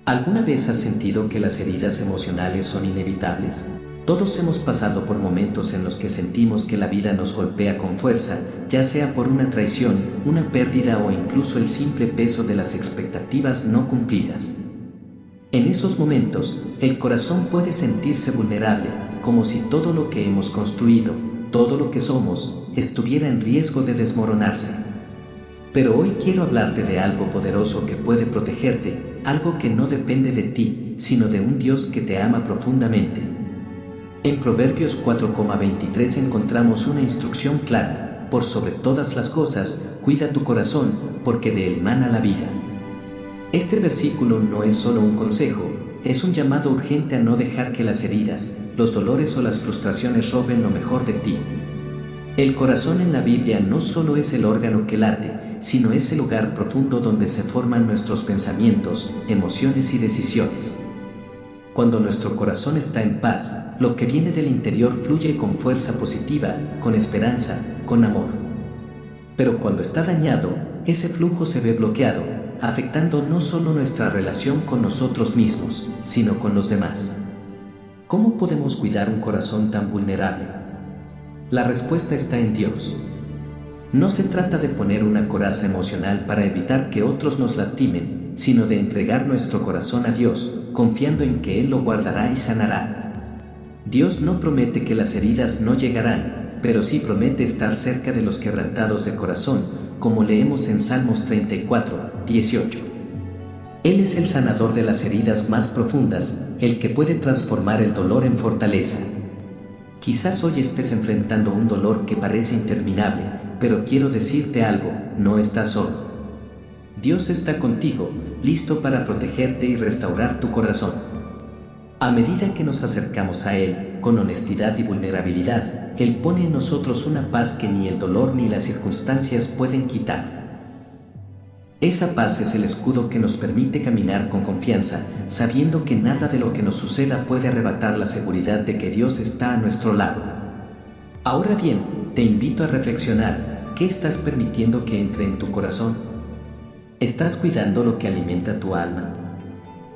¿Alguna vez has sentido que las heridas emocionales son inevitables? Todos hemos pasado por momentos en los que sentimos que la vida nos golpea con fuerza, ya sea por una traición, una pérdida o incluso el simple peso de las expectativas no cumplidas. En esos momentos, el corazón puede sentirse vulnerable, como si todo lo que hemos construido, todo lo que somos, estuviera en riesgo de desmoronarse. Pero hoy quiero hablarte de algo poderoso que puede protegerte, algo que no depende de ti, sino de un Dios que te ama profundamente. En Proverbios 4,23 encontramos una instrucción clara: por sobre todas las cosas, cuida tu corazón, porque de él mana la vida. Este versículo no es solo un consejo, es un llamado urgente a no dejar que las heridas, los dolores o las frustraciones roben lo mejor de ti. El corazón en la Biblia no solo es el órgano que late, sino es el lugar profundo donde se forman nuestros pensamientos, emociones y decisiones. Cuando nuestro corazón está en paz, lo que viene del interior fluye con fuerza positiva, con esperanza, con amor. Pero cuando está dañado, ese flujo se ve bloqueado, afectando no solo nuestra relación con nosotros mismos, sino con los demás. ¿Cómo podemos cuidar un corazón tan vulnerable? La respuesta está en Dios. No se trata de poner una coraza emocional para evitar que otros nos lastimen, sino de entregar nuestro corazón a Dios, confiando en que Él lo guardará y sanará. Dios no promete que las heridas no llegarán, pero sí promete estar cerca de los quebrantados de corazón, como leemos en Salmos 34:18. Él es el sanador de las heridas más profundas, el que puede transformar el dolor en fortaleza. Quizás hoy estés enfrentando un dolor que parece interminable, pero quiero decirte algo: no estás solo. Dios está contigo, listo para protegerte y restaurar tu corazón. A medida que nos acercamos a Él, con honestidad y vulnerabilidad, Él pone en nosotros una paz que ni el dolor ni las circunstancias pueden quitar. Esa paz es el escudo que nos permite caminar con confianza, sabiendo que nada de lo que nos suceda puede arrebatar la seguridad de que Dios está a nuestro lado. Ahora bien, te invito a reflexionar: ¿qué estás permitiendo que entre en tu corazón? ¿Estás cuidando lo que alimenta tu alma?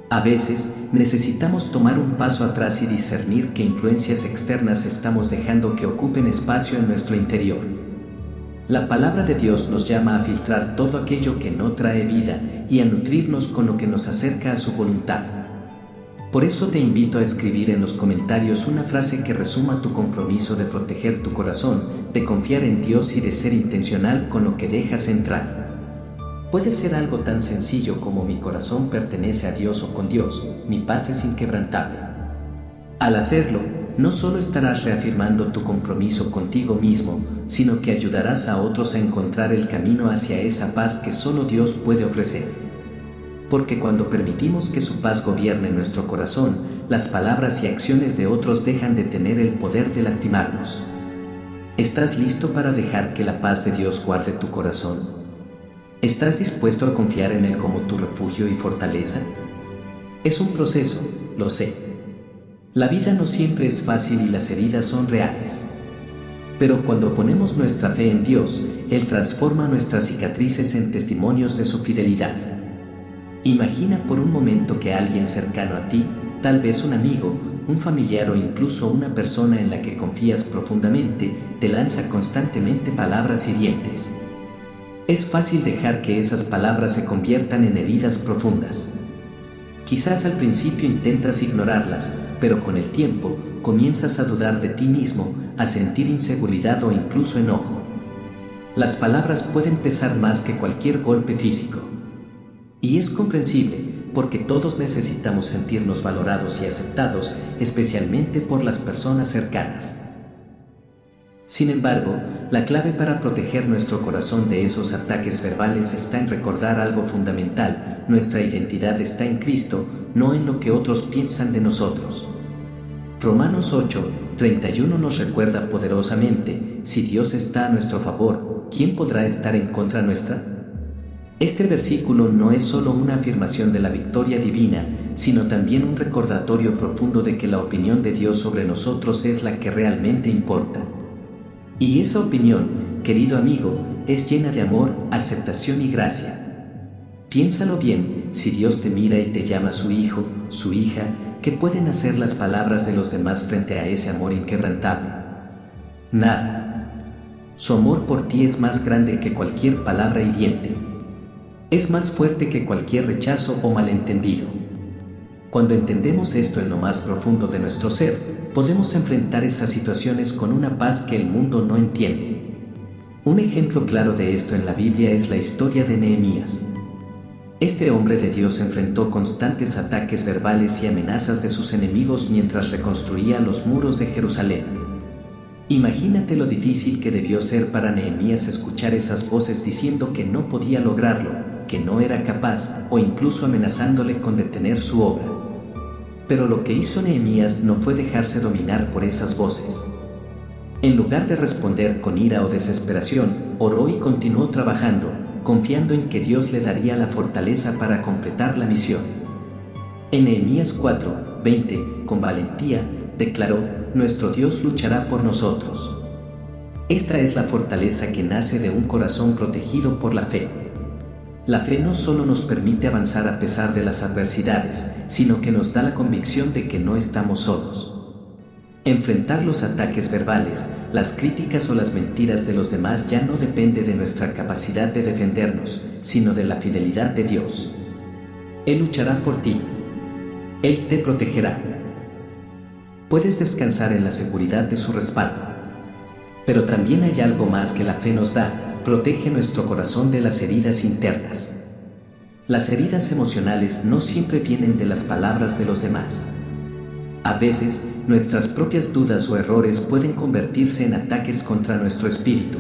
A veces, necesitamos tomar un paso atrás y discernir qué influencias externas estamos dejando que ocupen espacio en nuestro interior. La palabra de Dios nos llama a filtrar todo aquello que no trae vida y a nutrirnos con lo que nos acerca a su voluntad. Por eso te invito a escribir en los comentarios una frase que resuma tu compromiso de proteger tu corazón, de confiar en Dios y de ser intencional con lo que dejas entrar. Puede ser algo tan sencillo como: mi corazón pertenece a Dios, o con Dios, mi paz es inquebrantable. Al hacerlo, no solo estarás reafirmando tu compromiso contigo mismo, sino que ayudarás a otros a encontrar el camino hacia esa paz que solo Dios puede ofrecer. Porque cuando permitimos que su paz gobierne nuestro corazón, las palabras y acciones de otros dejan de tener el poder de lastimarnos. ¿Estás listo para dejar que la paz de Dios guarde tu corazón? ¿Estás dispuesto a confiar en Él como tu refugio y fortaleza? Es un proceso, lo sé. La vida no siempre es fácil y las heridas son reales. Pero cuando ponemos nuestra fe en Dios, Él transforma nuestras cicatrices en testimonios de su fidelidad. Imagina por un momento que alguien cercano a ti, tal vez un amigo, un familiar o incluso una persona en la que confías profundamente, te lanza constantemente palabras hirientes. Es fácil dejar que esas palabras se conviertan en heridas profundas. Quizás al principio intentas ignorarlas, pero con el tiempo comienzas a dudar de ti mismo, a sentir inseguridad o incluso enojo. Las palabras pueden pesar más que cualquier golpe físico. Y es comprensible, porque todos necesitamos sentirnos valorados y aceptados, especialmente por las personas cercanas. Sin embargo, la clave para proteger nuestro corazón de esos ataques verbales está en recordar algo fundamental: nuestra identidad está en Cristo, no en lo que otros piensan de nosotros. Romanos 8:31 nos recuerda poderosamente: si Dios está a nuestro favor, ¿quién podrá estar en contra nuestra? Este versículo no es solo una afirmación de la victoria divina, sino también un recordatorio profundo de que la opinión de Dios sobre nosotros es la que realmente importa. Y esa opinión, querido amigo, es llena de amor, aceptación y gracia. Piénsalo bien: si Dios te mira y te llama su hijo, su hija, ¿qué pueden hacer las palabras de los demás frente a ese amor inquebrantable? Nada. Su amor por ti es más grande que cualquier palabra hiriente. Es más fuerte que cualquier rechazo o malentendido. Cuando entendemos esto en lo más profundo de nuestro ser, podemos enfrentar estas situaciones con una paz que el mundo no entiende. Un ejemplo claro de esto en la Biblia es la historia de Nehemías. Este hombre de Dios enfrentó constantes ataques verbales y amenazas de sus enemigos mientras reconstruía los muros de Jerusalén. Imagínate lo difícil que debió ser para Nehemías escuchar esas voces diciendo que no podía lograrlo, que no era capaz, o incluso amenazándole con detener su obra. Pero lo que hizo Nehemías no fue dejarse dominar por esas voces. En lugar de responder con ira o desesperación, oró y continuó trabajando, confiando en que Dios le daría la fortaleza para completar la misión. En Nehemías 4:20, con valentía, declaró: nuestro Dios luchará por nosotros. Esta es la fortaleza que nace de un corazón protegido por la fe. La fe no solo nos permite avanzar a pesar de las adversidades, sino que nos da la convicción de que no estamos solos. Enfrentar los ataques verbales, las críticas o las mentiras de los demás ya no depende de nuestra capacidad de defendernos, sino de la fidelidad de Dios. Él luchará por ti. Él te protegerá. Puedes descansar en la seguridad de su respaldo. Pero también hay algo más que la fe nos da: protege nuestro corazón de las heridas internas. Las heridas emocionales no siempre vienen de las palabras de los demás. A veces, nuestras propias dudas o errores pueden convertirse en ataques contra nuestro espíritu.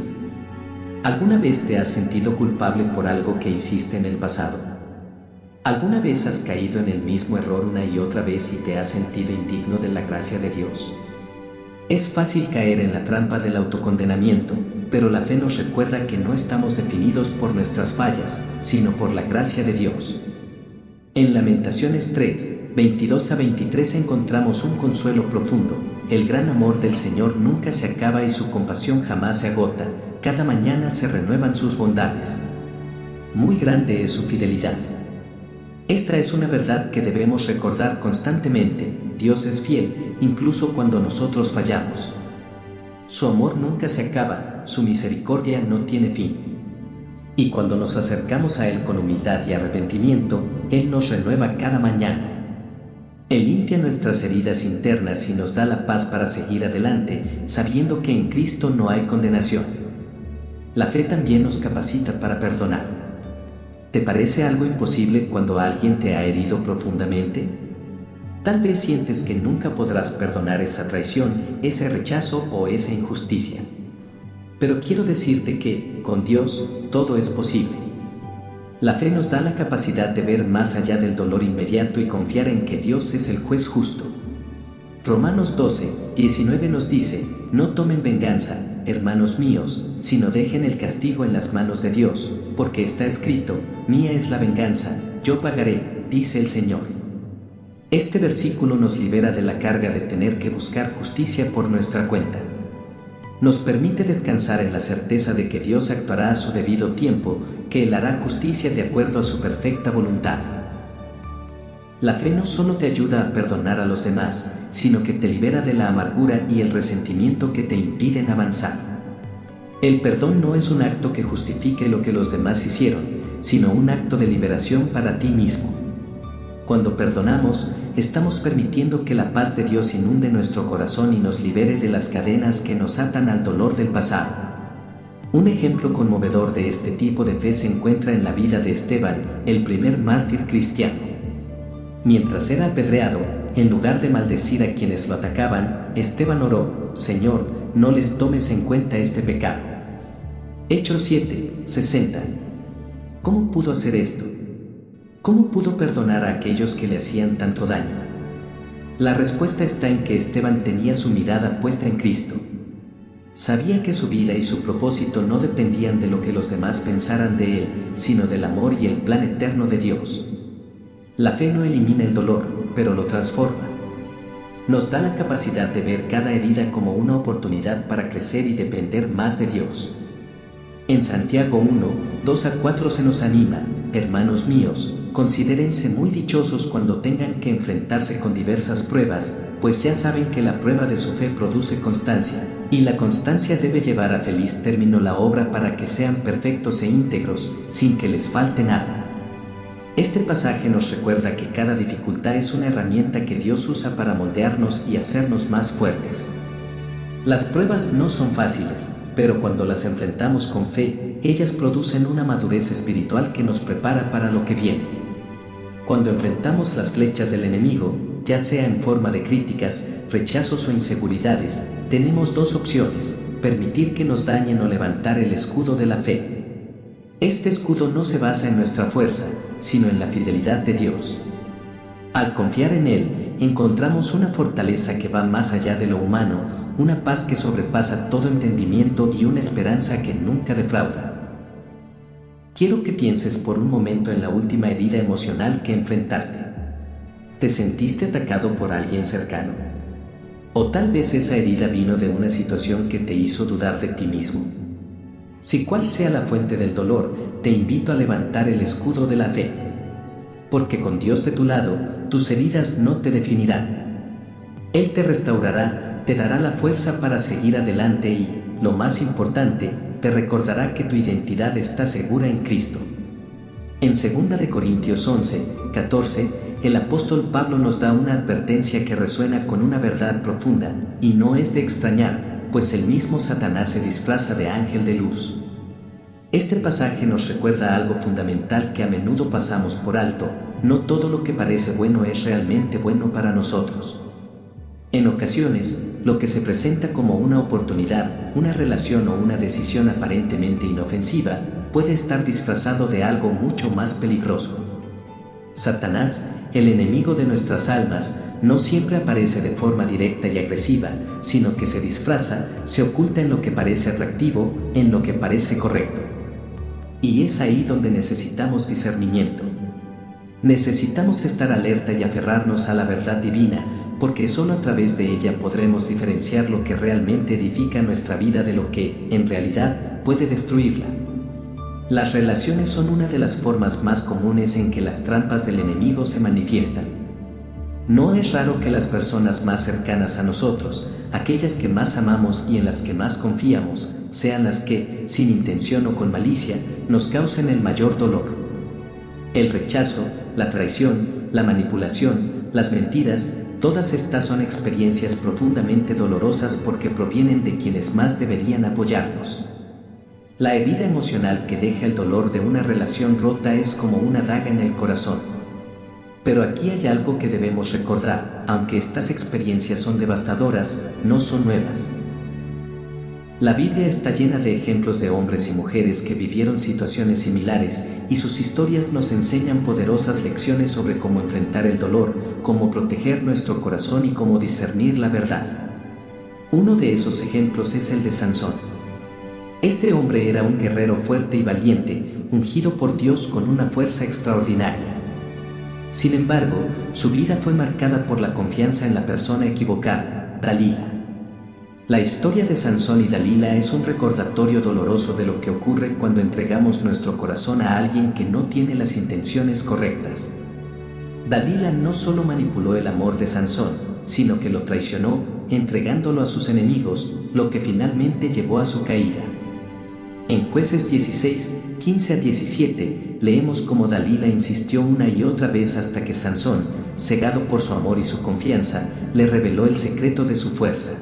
¿Alguna vez te has sentido culpable por algo que hiciste en el pasado? ¿Alguna vez has caído en el mismo error una y otra vez y te has sentido indigno de la gracia de Dios? Es fácil caer en la trampa del autocondenamiento, pero la fe nos recuerda que no estamos definidos por nuestras fallas, sino por la gracia de Dios. En Lamentaciones 3:22-23 encontramos un consuelo profundo: el gran amor del Señor nunca se acaba y su compasión jamás se agota, cada mañana se renuevan sus bondades. Muy grande es su fidelidad. Esta es una verdad que debemos recordar constantemente: Dios es fiel, incluso cuando nosotros fallamos. Su amor nunca se acaba, su misericordia no tiene fin. Y cuando nos acercamos a Él con humildad y arrepentimiento, Él nos renueva cada mañana. Él limpia nuestras heridas internas y nos da la paz para seguir adelante, sabiendo que en Cristo no hay condenación. La fe también nos capacita para perdonar. ¿Te parece algo imposible cuando alguien te ha herido profundamente? Tal vez sientes que nunca podrás perdonar esa traición, ese rechazo o esa injusticia. Pero quiero decirte que, con Dios, todo es posible. La fe nos da la capacidad de ver más allá del dolor inmediato y confiar en que Dios es el juez justo. Romanos 12:19 nos dice: no tomen venganza, hermanos míos, sino dejen el castigo en las manos de Dios, porque está escrito: mía es la venganza, yo pagaré, dice el Señor. Este versículo nos libera de la carga de tener que buscar justicia por nuestra cuenta. Nos permite descansar en la certeza de que Dios actuará a su debido tiempo, que Él hará justicia de acuerdo a su perfecta voluntad. La fe no solo te ayuda a perdonar a los demás, sino que te libera de la amargura y el resentimiento que te impiden avanzar. El perdón no es un acto que justifique lo que los demás hicieron, sino un acto de liberación para ti mismo. Cuando perdonamos, estamos permitiendo que la paz de Dios inunde nuestro corazón y nos libere de las cadenas que nos atan al dolor del pasado. Un ejemplo conmovedor de este tipo de fe se encuentra en la vida de Esteban, el primer mártir cristiano. Mientras era apedreado, en lugar de maldecir a quienes lo atacaban, Esteban oró: Señor, no les tomes en cuenta este pecado. Hechos 7:60. ¿Cómo pudo hacer esto? ¿Cómo pudo perdonar a aquellos que le hacían tanto daño? La respuesta está en que Esteban tenía su mirada puesta en Cristo. Sabía que su vida y su propósito no dependían de lo que los demás pensaran de él, sino del amor y el plan eterno de Dios. La fe no elimina el dolor, pero lo transforma. Nos da la capacidad de ver cada herida como una oportunidad para crecer y depender más de Dios. En Santiago 1:2-4 se nos anima: hermanos míos, considérense muy dichosos cuando tengan que enfrentarse con diversas pruebas, pues ya saben que la prueba de su fe produce constancia, y la constancia debe llevar a feliz término la obra para que sean perfectos e íntegros, sin que les falte nada. Este pasaje nos recuerda que cada dificultad es una herramienta que Dios usa para moldearnos y hacernos más fuertes. Las pruebas no son fáciles, pero cuando las enfrentamos con fe, ellas producen una madurez espiritual que nos prepara para lo que viene. Cuando enfrentamos las flechas del enemigo, ya sea en forma de críticas, rechazos o inseguridades, tenemos dos opciones: permitir que nos dañen o levantar el escudo de la fe. Este escudo no se basa en nuestra fuerza, sino en la fidelidad de Dios. Al confiar en Él, encontramos una fortaleza que va más allá de lo humano, una paz que sobrepasa todo entendimiento y una esperanza que nunca defrauda. Quiero que pienses por un momento en la última herida emocional que enfrentaste. ¿Te sentiste atacado por alguien cercano? O tal vez esa herida vino de una situación que te hizo dudar de ti mismo. Si cual sea la fuente del dolor, te invito a levantar el escudo de la fe. Porque con Dios de tu lado, tus heridas no te definirán. Él te restaurará, te dará la fuerza para seguir adelante y, lo más importante, te recordará que tu identidad está segura en Cristo. En 2 Corintios 11, 14, el apóstol Pablo nos da una advertencia que resuena con una verdad profunda, y no es de extrañar, pues el mismo Satanás se disfraza de ángel de luz. Este pasaje nos recuerda algo fundamental que a menudo pasamos por alto: no todo lo que parece bueno es realmente bueno para nosotros. En ocasiones, lo que se presenta como una oportunidad, una relación o una decisión aparentemente inofensiva, puede estar disfrazado de algo mucho más peligroso. Satanás, el enemigo de nuestras almas, no siempre aparece de forma directa y agresiva, sino que se disfraza, se oculta en lo que parece atractivo, en lo que parece correcto. Y es ahí donde necesitamos discernimiento. Necesitamos estar alerta y aferrarnos a la verdad divina, porque solo a través de ella podremos diferenciar lo que realmente edifica nuestra vida de lo que, en realidad, puede destruirla. Las relaciones son una de las formas más comunes en que las trampas del enemigo se manifiestan. No es raro que las personas más cercanas a nosotros, aquellas que más amamos y en las que más confiamos, sean las que, sin intención o con malicia, nos causen el mayor dolor. El rechazo, la traición, la manipulación, las mentiras, todas estas son experiencias profundamente dolorosas porque provienen de quienes más deberían apoyarnos. La herida emocional que deja el dolor de una relación rota es como una daga en el corazón. Pero aquí hay algo que debemos recordar: aunque estas experiencias son devastadoras, no son nuevas. La Biblia está llena de ejemplos de hombres y mujeres que vivieron situaciones similares, y sus historias nos enseñan poderosas lecciones sobre cómo enfrentar el dolor, cómo proteger nuestro corazón y cómo discernir la verdad. Uno de esos ejemplos es el de Sansón. Este hombre era un guerrero fuerte y valiente, ungido por Dios con una fuerza extraordinaria. Sin embargo, su vida fue marcada por la confianza en la persona equivocada, Dalila. La historia de Sansón y Dalila es un recordatorio doloroso de lo que ocurre cuando entregamos nuestro corazón a alguien que no tiene las intenciones correctas. Dalila no solo manipuló el amor de Sansón, sino que lo traicionó, entregándolo a sus enemigos, lo que finalmente llevó a su caída. En Jueces 16, 15 a 17, leemos cómo Dalila insistió una y otra vez hasta que Sansón, cegado por su amor y su confianza, le reveló el secreto de su fuerza.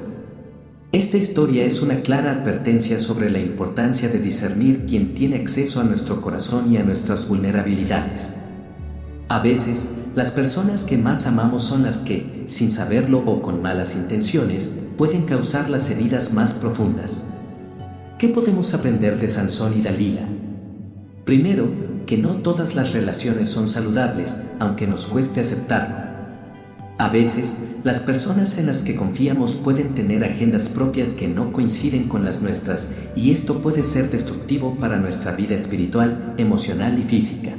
Esta historia es una clara advertencia sobre la importancia de discernir quién tiene acceso a nuestro corazón y a nuestras vulnerabilidades. A veces, las personas que más amamos son las que, sin saberlo o con malas intenciones, pueden causar las heridas más profundas. ¿Qué podemos aprender de Sansón y Dalila? Primero, que no todas las relaciones son saludables, aunque nos cueste aceptarlo. A veces, las personas en las que confiamos pueden tener agendas propias que no coinciden con las nuestras, y esto puede ser destructivo para nuestra vida espiritual, emocional y física.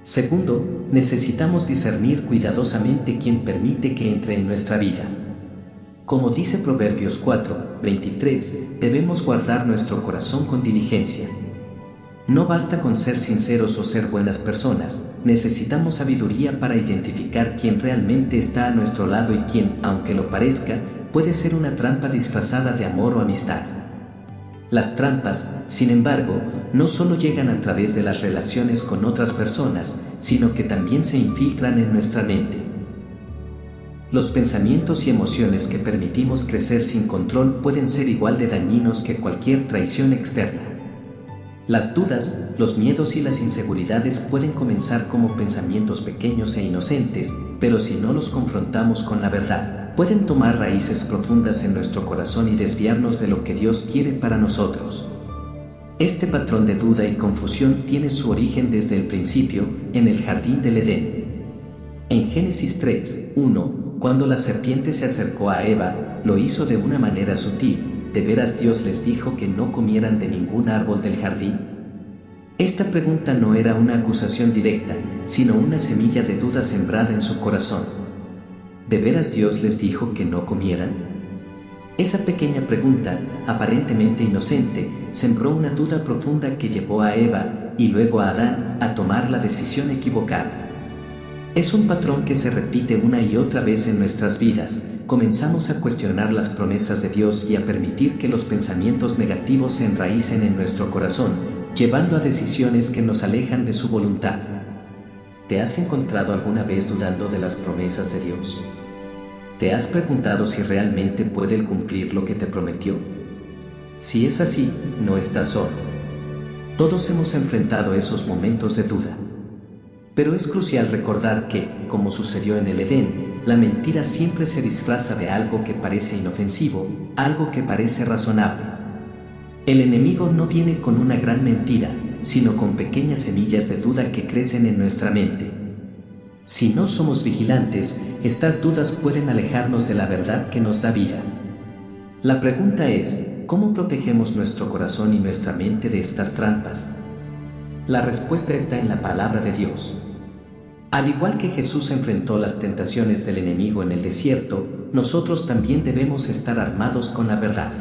Segundo, necesitamos discernir cuidadosamente quién permite que entre en nuestra vida. Como dice Proverbios 4, 23, debemos guardar nuestro corazón con diligencia. No basta con ser sinceros o ser buenas personas, necesitamos sabiduría para identificar quién realmente está a nuestro lado y quién, aunque lo parezca, puede ser una trampa disfrazada de amor o amistad. Las trampas, sin embargo, no solo llegan a través de las relaciones con otras personas, sino que también se infiltran en nuestra mente. Los pensamientos y emociones que permitimos crecer sin control pueden ser igual de dañinos que cualquier traición externa. Las dudas, los miedos y las inseguridades pueden comenzar como pensamientos pequeños e inocentes, pero si no los confrontamos con la verdad, pueden tomar raíces profundas en nuestro corazón y desviarnos de lo que Dios quiere para nosotros. Este patrón de duda y confusión tiene su origen desde el principio, en el jardín del Edén. En Génesis 3:1, cuando la serpiente se acercó a Eva, lo hizo de una manera sutil. ¿De veras Dios les dijo que no comieran de ningún árbol del jardín? Esta pregunta no era una acusación directa, sino una semilla de duda sembrada en su corazón. ¿De veras Dios les dijo que no comieran? Esa pequeña pregunta, aparentemente inocente, sembró una duda profunda que llevó a Eva, y luego a Adán, a tomar la decisión equivocada. Es un patrón que se repite una y otra vez en nuestras vidas. Comenzamos a cuestionar las promesas de Dios y a permitir que los pensamientos negativos se enraícen en nuestro corazón, llevando a decisiones que nos alejan de su voluntad. ¿Te has encontrado alguna vez dudando de las promesas de Dios? ¿Te has preguntado si realmente puede Él cumplir lo que te prometió? Si es así, no estás solo. Todos hemos enfrentado esos momentos de duda. Pero es crucial recordar que, como sucedió en el Edén, la mentira siempre se disfraza de algo que parece inofensivo, algo que parece razonable. El enemigo no viene con una gran mentira, sino con pequeñas semillas de duda que crecen en nuestra mente. Si no somos vigilantes, estas dudas pueden alejarnos de la verdad que nos da vida. La pregunta es, ¿cómo protegemos nuestro corazón y nuestra mente de estas trampas? La respuesta está en la palabra de Dios. Al igual que Jesús enfrentó las tentaciones del enemigo en el desierto, nosotros también debemos estar armados con la verdad.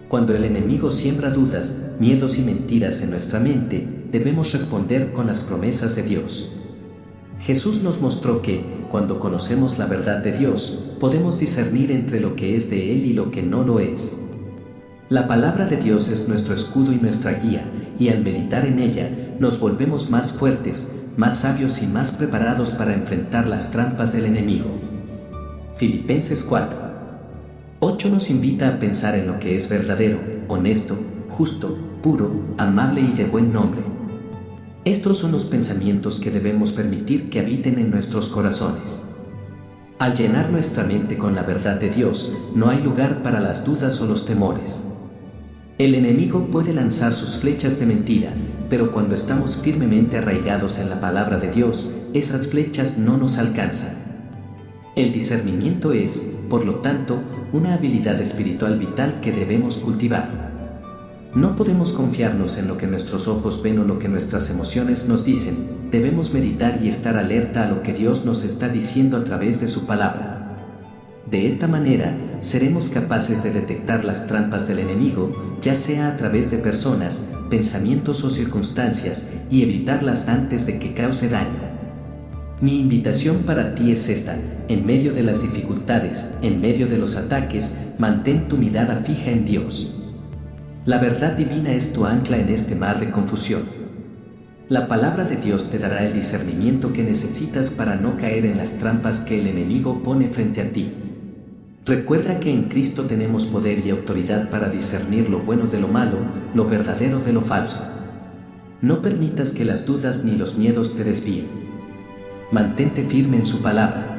Cuando el enemigo siembra dudas, miedos y mentiras en nuestra mente, debemos responder con las promesas de Dios. Jesús nos mostró que, cuando conocemos la verdad de Dios, podemos discernir entre lo que es de Él y lo que no lo es. La palabra de Dios es nuestro escudo y nuestra guía, y al meditar en ella, nos volvemos más fuertes, más sabios y más preparados para enfrentar las trampas del enemigo. Filipenses 4:8 nos invita a pensar en lo que es verdadero, honesto, justo, puro, amable y de buen nombre. Estos son los pensamientos que debemos permitir que habiten en nuestros corazones. Al llenar nuestra mente con la verdad de Dios, no hay lugar para las dudas o los temores. El enemigo puede lanzar sus flechas de mentira, pero cuando estamos firmemente arraigados en la palabra de Dios, esas flechas no nos alcanzan. El discernimiento es, por lo tanto, una habilidad espiritual vital que debemos cultivar. No podemos confiarnos en lo que nuestros ojos ven o lo que nuestras emociones nos dicen. Debemos meditar y estar alerta a lo que Dios nos está diciendo a través de su palabra. De esta manera, seremos capaces de detectar las trampas del enemigo, ya sea a través de personas, pensamientos o circunstancias, y evitarlas antes de que cause daño. Mi invitación para ti es esta: en medio de las dificultades, en medio de los ataques, mantén tu mirada fija en Dios. La verdad divina es tu ancla en este mar de confusión. La palabra de Dios te dará el discernimiento que necesitas para no caer en las trampas que el enemigo pone frente a ti. Recuerda que en Cristo tenemos poder y autoridad para discernir lo bueno de lo malo, lo verdadero de lo falso. No permitas que las dudas ni los miedos te desvíen. Mantente firme en su palabra.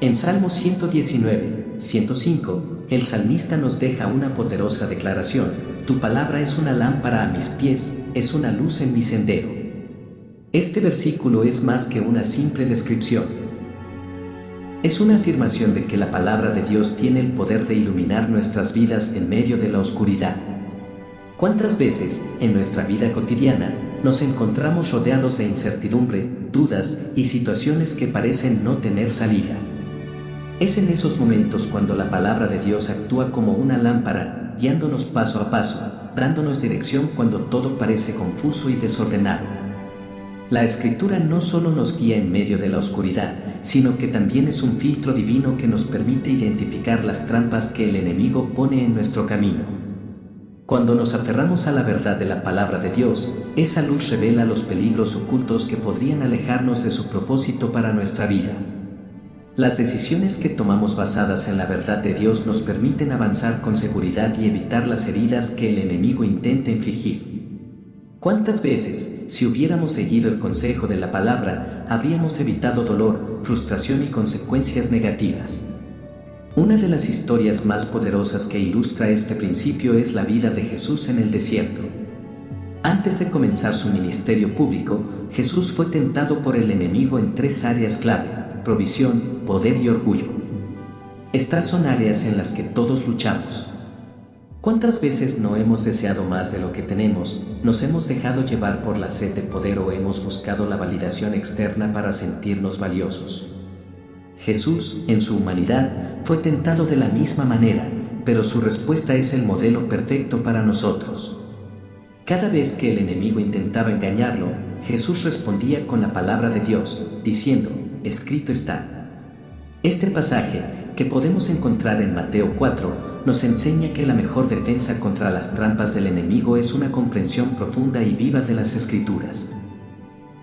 En Salmo 119:105, el salmista nos deja una poderosa declaración: tu palabra es una lámpara a mis pies, es una luz en mi sendero. Este versículo es más que una simple descripción. Es una afirmación de que la palabra de Dios tiene el poder de iluminar nuestras vidas en medio de la oscuridad. ¿Cuántas veces, en nuestra vida cotidiana, nos encontramos rodeados de incertidumbre, dudas y situaciones que parecen no tener salida? Es en esos momentos cuando la palabra de Dios actúa como una lámpara, guiándonos paso a paso, dándonos dirección cuando todo parece confuso y desordenado. La Escritura no solo nos guía en medio de la oscuridad, sino que también es un filtro divino que nos permite identificar las trampas que el enemigo pone en nuestro camino. Cuando nos aferramos a la verdad de la palabra de Dios, esa luz revela los peligros ocultos que podrían alejarnos de su propósito para nuestra vida. Las decisiones que tomamos basadas en la verdad de Dios nos permiten avanzar con seguridad y evitar las heridas que el enemigo intenta infligir. ¿Cuántas veces, si hubiéramos seguido el consejo de la palabra, habríamos evitado dolor, frustración y consecuencias negativas? Una de las historias más poderosas que ilustra este principio es la vida de Jesús en el desierto. Antes de comenzar su ministerio público, Jesús fue tentado por el enemigo en 3 áreas clave: provisión, poder y orgullo. Estas son áreas en las que todos luchamos. ¿Cuántas veces no hemos deseado más de lo que tenemos, nos hemos dejado llevar por la sed de poder o hemos buscado la validación externa para sentirnos valiosos? Jesús, en su humanidad, fue tentado de la misma manera, pero su respuesta es el modelo perfecto para nosotros. Cada vez que el enemigo intentaba engañarlo, Jesús respondía con la palabra de Dios, diciendo: escrito está. Este pasaje, que podemos encontrar en Mateo 4, nos enseña que la mejor defensa contra las trampas del enemigo es una comprensión profunda y viva de las Escrituras.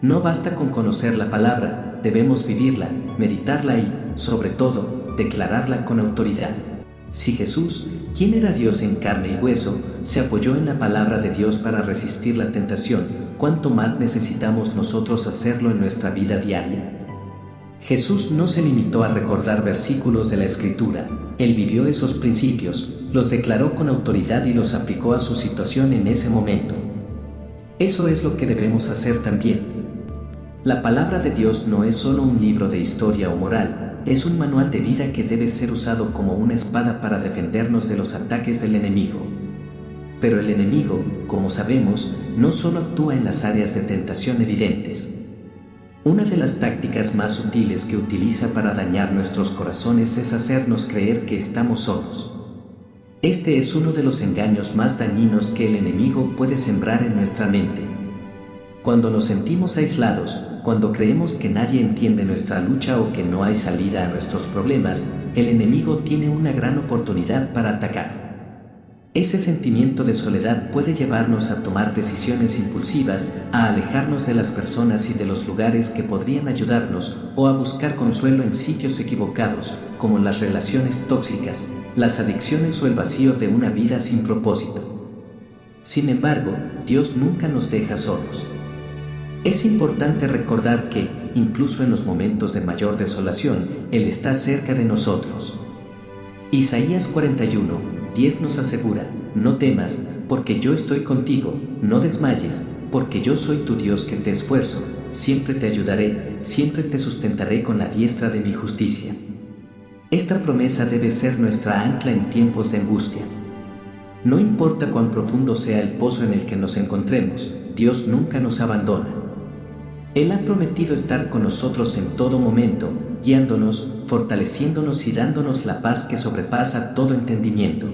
No basta con conocer la palabra, debemos vivirla, meditarla y, sobre todo, declararla con autoridad. Si Jesús, quien era Dios en carne y hueso, se apoyó en la palabra de Dios para resistir la tentación, ¿cuánto más necesitamos nosotros hacerlo en nuestra vida diaria? Jesús no se limitó a recordar versículos de la Escritura, Él vivió esos principios, los declaró con autoridad y los aplicó a su situación en ese momento. Eso es lo que debemos hacer también. La palabra de Dios no es solo un libro de historia o moral, es un manual de vida que debe ser usado como una espada para defendernos de los ataques del enemigo. Pero el enemigo, como sabemos, no solo actúa en las áreas de tentación evidentes. Una de las tácticas más sutiles que utiliza para dañar nuestros corazones es hacernos creer que estamos solos. Este es uno de los engaños más dañinos que el enemigo puede sembrar en nuestra mente. Cuando nos sentimos aislados, cuando creemos que nadie entiende nuestra lucha o que no hay salida a nuestros problemas, el enemigo tiene una gran oportunidad para atacar. Ese sentimiento de soledad puede llevarnos a tomar decisiones impulsivas, a alejarnos de las personas y de los lugares que podrían ayudarnos, o a buscar consuelo en sitios equivocados, como las relaciones tóxicas, las adicciones o el vacío de una vida sin propósito. Sin embargo, Dios nunca nos deja solos. Es importante recordar que, incluso en los momentos de mayor desolación, Él está cerca de nosotros. Isaías 41:10 nos asegura: no temas, porque yo estoy contigo, no desmayes, porque yo soy tu Dios que te esfuerzo, siempre te ayudaré, siempre te sustentaré con la diestra de mi justicia. Esta promesa debe ser nuestra ancla en tiempos de angustia. No importa cuán profundo sea el pozo en el que nos encontremos, Dios nunca nos abandona. Él ha prometido estar con nosotros en todo momento, guiándonos, fortaleciéndonos y dándonos la paz que sobrepasa todo entendimiento.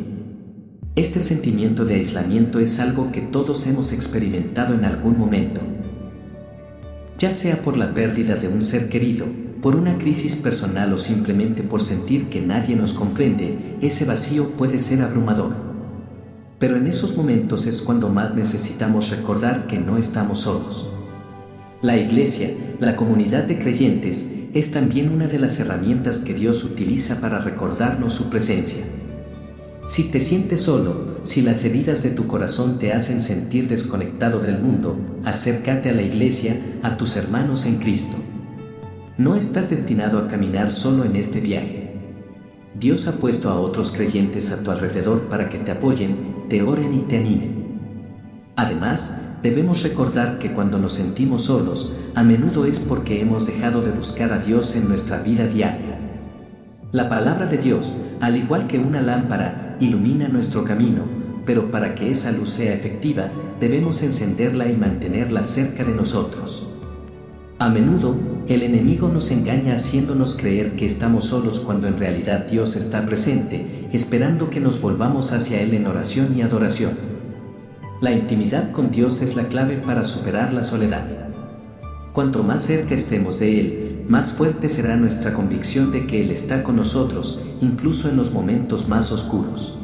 Este sentimiento de aislamiento es algo que todos hemos experimentado en algún momento. Ya sea por la pérdida de un ser querido, por una crisis personal o simplemente por sentir que nadie nos comprende, ese vacío puede ser abrumador. Pero en esos momentos es cuando más necesitamos recordar que no estamos solos. La Iglesia, la comunidad de creyentes, es también una de las herramientas que Dios utiliza para recordarnos su presencia. Si te sientes solo, si las heridas de tu corazón te hacen sentir desconectado del mundo, acércate a la Iglesia, a tus hermanos en Cristo. No estás destinado a caminar solo en este viaje. Dios ha puesto a otros creyentes a tu alrededor para que te apoyen, te oren y te animen. Además, debemos recordar que cuando nos sentimos solos, a menudo es porque hemos dejado de buscar a Dios en nuestra vida diaria. La palabra de Dios, al igual que una lámpara, ilumina nuestro camino, pero para que esa luz sea efectiva, debemos encenderla y mantenerla cerca de nosotros. A menudo, el enemigo nos engaña haciéndonos creer que estamos solos cuando en realidad Dios está presente, esperando que nos volvamos hacia Él en oración y adoración. La intimidad con Dios es la clave para superar la soledad. Cuanto más cerca estemos de Él, más fuerte será nuestra convicción de que Él está con nosotros, incluso en los momentos más oscuros.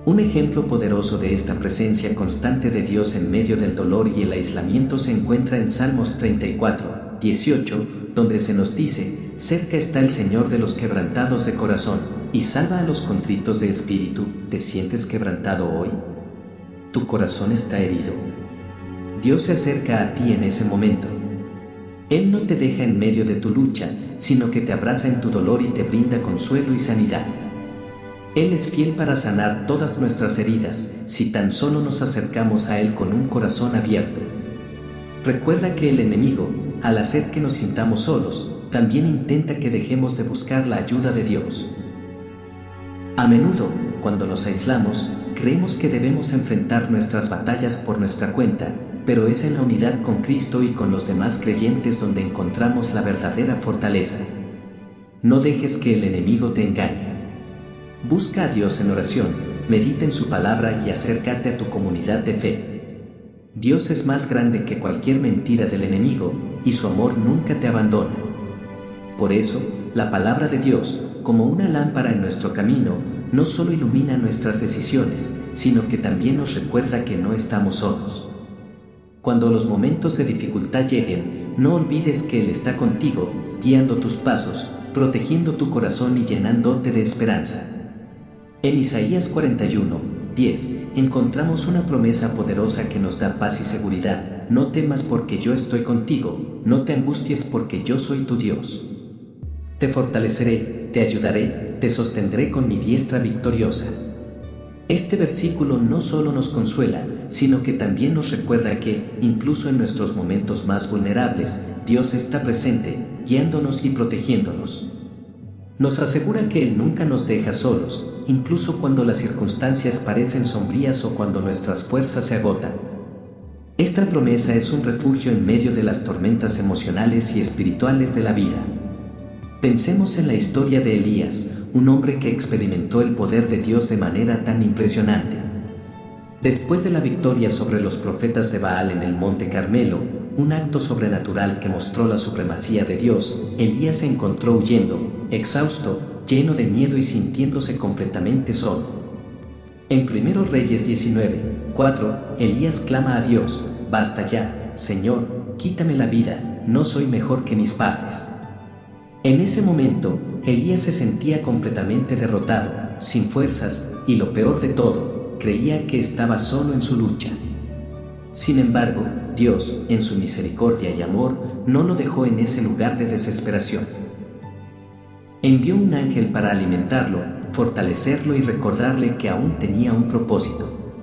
Un ejemplo poderoso de esta presencia constante de Dios en medio del dolor y el aislamiento se encuentra en Salmos 34, 18, donde se nos dice: cerca está el Señor de los quebrantados de corazón, y salva a los contritos de espíritu. ¿Te sientes quebrantado hoy? ¿Tu corazón está herido? Dios se acerca a ti en ese momento. Él no te deja en medio de tu lucha, sino que te abraza en tu dolor y te brinda consuelo y sanidad. Él es fiel para sanar todas nuestras heridas, si tan solo nos acercamos a Él con un corazón abierto. Recuerda que el enemigo, al hacer que nos sintamos solos, también intenta que dejemos de buscar la ayuda de Dios. A menudo, cuando nos aislamos, creemos que debemos enfrentar nuestras batallas por nuestra cuenta, pero es en la unidad con Cristo y con los demás creyentes donde encontramos la verdadera fortaleza. No dejes que el enemigo te engañe. Busca a Dios en oración, medita en su palabra y acércate a tu comunidad de fe. Dios es más grande que cualquier mentira del enemigo, y su amor nunca te abandona. Por eso, la palabra de Dios, como una lámpara en nuestro camino, no solo ilumina nuestras decisiones, sino que también nos recuerda que no estamos solos. Cuando los momentos de dificultad lleguen, no olvides que Él está contigo, guiando tus pasos, protegiendo tu corazón y llenándote de esperanza. En Isaías 41, 10, encontramos una promesa poderosa que nos da paz y seguridad: no temas porque yo estoy contigo, no te angusties porque yo soy tu Dios. Te fortaleceré, te ayudaré, te sostendré con mi diestra victoriosa. Este versículo no solo nos consuela, sino que también nos recuerda que, incluso en nuestros momentos más vulnerables, Dios está presente, guiándonos y protegiéndonos. Nos asegura que Él nunca nos deja solos, incluso cuando las circunstancias parecen sombrías o cuando nuestras fuerzas se agotan. Esta promesa es un refugio en medio de las tormentas emocionales y espirituales de la vida. Pensemos en la historia de Elías, un hombre que experimentó el poder de Dios de manera tan impresionante. Después de la victoria sobre los profetas de Baal en el Monte Carmelo, un acto sobrenatural que mostró la supremacía de Dios, Elías se encontró huyendo, exhausto, lleno de miedo y sintiéndose completamente solo. En 1 Reyes 19, 4, Elías clama a Dios: basta ya, Señor, quítame la vida, no soy mejor que mis padres. En ese momento, Elías se sentía completamente derrotado, sin fuerzas, y lo peor de todo, creía que estaba solo en su lucha. Sin embargo, Dios, en su misericordia y amor, no lo dejó en ese lugar de desesperación. Envió un ángel para alimentarlo, fortalecerlo y recordarle que aún tenía un propósito.